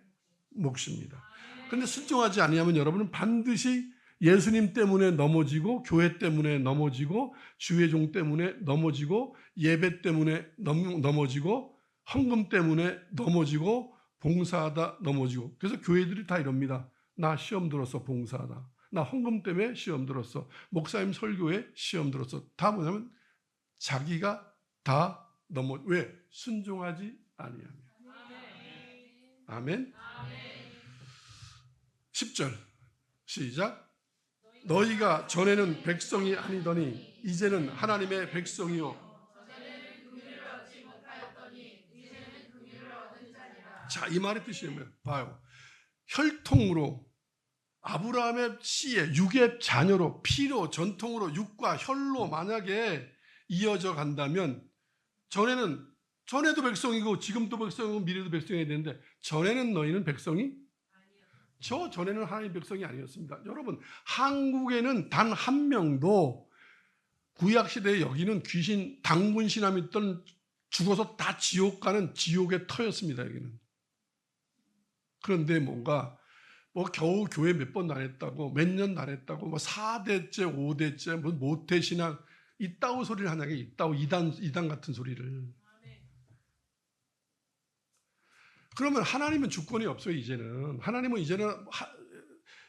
[SPEAKER 1] 몫입니다. 그런데 순종하지 아니하면 여러분은 반드시 예수님 때문에 넘어지고, 교회 때문에 넘어지고, 주의 종 때문에 넘어지고, 예배 때문에 넘어지고, 헌금 때문에 넘어지고, 봉사하다 넘어지고. 그래서 교회들이 다 이럽니다. 나 시험 들었어, 봉사하다. 나 헌금 때문에 시험 들었어. 목사님 설교에 시험 들었어. 다 뭐냐면 자기가 다 왜? 순종하지 아니하며. 아멘. 10절 시작. 너희가 전에는 백성이 아니더니 이제는 하나님의 백성이요. 자, 이 말의 뜻이 뭐예요? 봐요. 혈통으로 아브라함의 씨의 육의 자녀로, 피로, 전통으로, 육과 혈로 만약에 이어져 간다면 전에도 백성이고 지금도 백성이고 미래도 백성이 되는데, 전에는 너희는 백성이? 전에는 하나님 백성이 아니었습니다. 여러분, 한국에는 단 한 명도 구약시대에 여기는 귀신, 당군신함 있던, 죽어서 다 지옥 가는 지옥의 터였습니다. 여기는. 그런데 뭔가 겨우 교회 몇 번 다녔다고, 몇 년 다녔다고, 4대째, 5대째, 모태신앙, 이따오 소리를 하냐고, 이따오 이단 같은 소리를. 그러면 하나님은 주권이 없어요, 이제는. 하나님은 이제는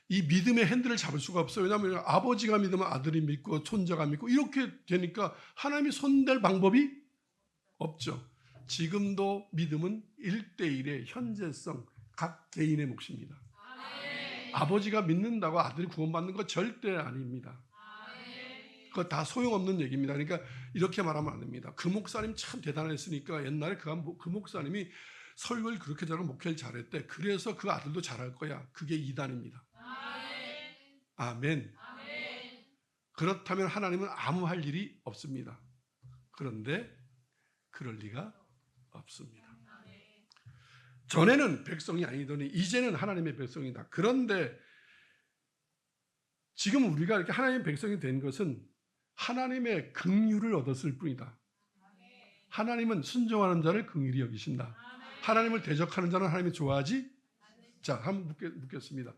[SPEAKER 1] 이 믿음의 핸들을 잡을 수가 없어요. 왜냐하면 아버지가 믿으면 아들이 믿고, 손자가 믿고, 이렇게 되니까 하나님이 손댈 방법이 없죠. 지금도 믿음은 1대1의 현재성, 각 개인의 몫입니다. 아버지가 믿는다고 아들이 구원받는 거 절대 아닙니다. 그거 다 소용없는 얘기입니다. 그러니까 이렇게 말하면 안 됩니다. 그 목사님 참 대단했으니까 옛날에 그 목사님이 설교를 그렇게 잘하고 목회를 잘했대. 그래서 그 아들도 잘할 거야. 그게 이단입니다. 아멘. 그렇다면 하나님은 아무 할 일이 없습니다. 그런데 그럴 리가 없습니다. 전에는 백성이 아니더니 이제는 하나님의 백성이다. 그런데 지금 우리가 이렇게 하나님의 백성이 된 것은 하나님의 긍휼을 얻었을 뿐이다. 하나님은 순종하는 자를 긍휼히 여기신다. 하나님을 대적하는 자는 하나님이 좋아하지? 자, 한번 묻겠습니다.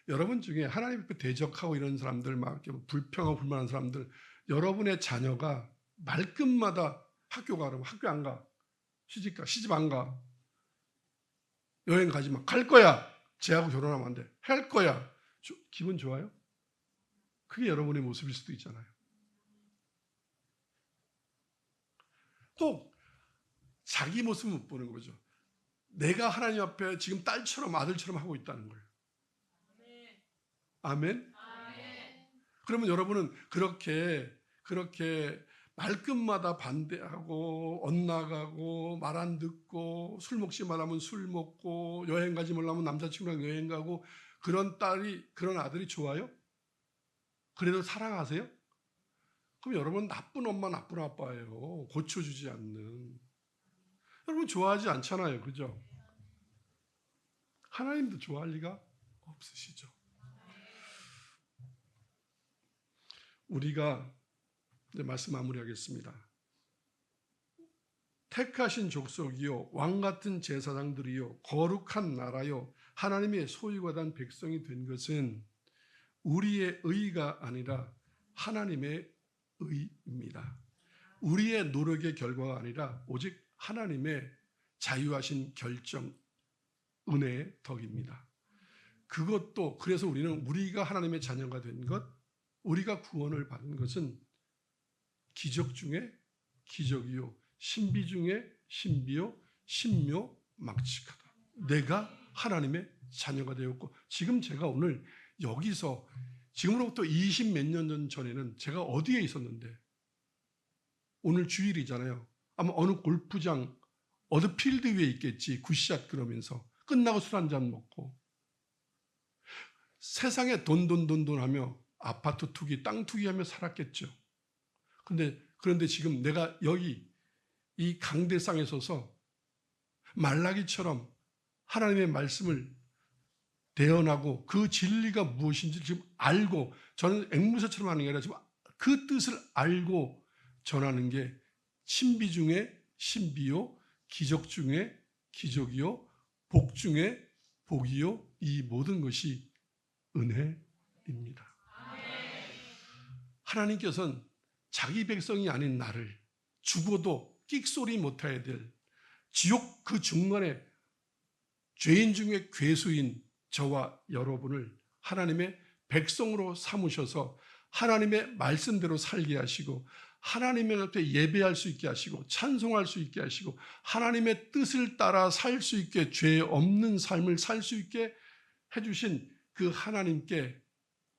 [SPEAKER 1] 여러분 중에 하나님 앞에 대적하고 이런 사람들, 막 이렇게 불평하고 불만한 사람들, 여러분의 자녀가 말끝마다 학교 가라고, 학교 안 가, 시집 가, 시집 안 가, 여행 가지 마, 갈 거야, 쟤하고 결혼하면 안 돼, 할 거야, 기분 좋아요? 그게 여러분의 모습일 수도 있잖아요. 또 자기 모습을 못 보는 거죠. 내가 하나님 앞에 지금 딸처럼 아들처럼 하고 있다는 걸. 아멘? 그러면 여러분은 그렇게 말끝마다 반대하고 엇나가고 말 안 듣고 술 먹지 말라면 술 먹고 여행 가지 말라면 남자친구랑 여행 가고 그런 아들이 좋아요? 그래도 사랑하세요? 그럼 여러분 나쁜 엄마 나쁜 아빠예요. 고쳐주지 않는. 여러분 좋아하지 않잖아요. 그죠? 하나님도 좋아할 리가 없으시죠. 우리가 이제 말씀 마무리하겠습니다. 택하신 족속이요 왕같은 제사장들이요 거룩한 나라요 하나님의 소유받은 백성이 된 것은 우리의 의가 아니라 하나님의 의입니다. 우리의 노력의 결과가 아니라 오직 하나님의 자유하신 결정, 은혜의 덕입니다. 그것도 그래서 우리가 하나님의 자녀가 된 것, 우리가 구원을 받은 것은 기적 중에 기적이요 신비 중에 신비요 신묘막측하다. 내가 하나님의 자녀가 되었고, 지금 제가 오늘 여기서 지금으로부터 20 몇 년 전에는 제가 어디에 있었는데, 오늘 주일이잖아요. 아마 어느 골프장 어느 필드 위에 있겠지. 굿샷 그러면서 끝나고 술 한잔 먹고 세상에 돈 하며 아파트 투기 땅 투기하며 살았겠죠. 그런데 지금 내가 여기 이 강대상에 서서 말라기처럼 하나님의 말씀을 대언하고 그 진리가 무엇인지 지금 알고, 저는 앵무새처럼 하는 게 아니라 지금 그 뜻을 알고 전하는 게 신비 중에 신비요 기적 중에 기적이요 복 중에 복이요 이 모든 것이 은혜입니다. 하나님께서는 자기 백성이 아닌 나를 죽어도 끽소리 못해야 될 지옥 그 중간에 죄인 중에 괴수인 저와 여러분을 하나님의 백성으로 삼으셔서 하나님의 말씀대로 살게 하시고 하나님의 앞에 예배할 수 있게 하시고 찬송할 수 있게 하시고 하나님의 뜻을 따라 살 수 있게 죄 없는 삶을 살 수 있게 해주신 그 하나님께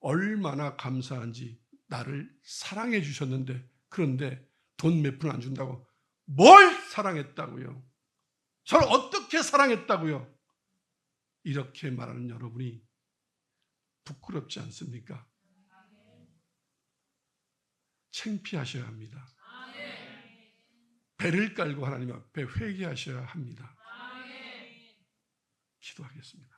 [SPEAKER 1] 얼마나 감사한지. 나를 사랑해 주셨는데, 그런데 돈 몇 푼 안 준다고 뭘 사랑했다고요? 저를 어떻게 사랑했다고요? 이렇게 말하는 여러분이 부끄럽지 않습니까? 창피하셔야 합니다. 배를 깔고 하나님 앞에 회개하셔야 합니다. 기도하겠습니다.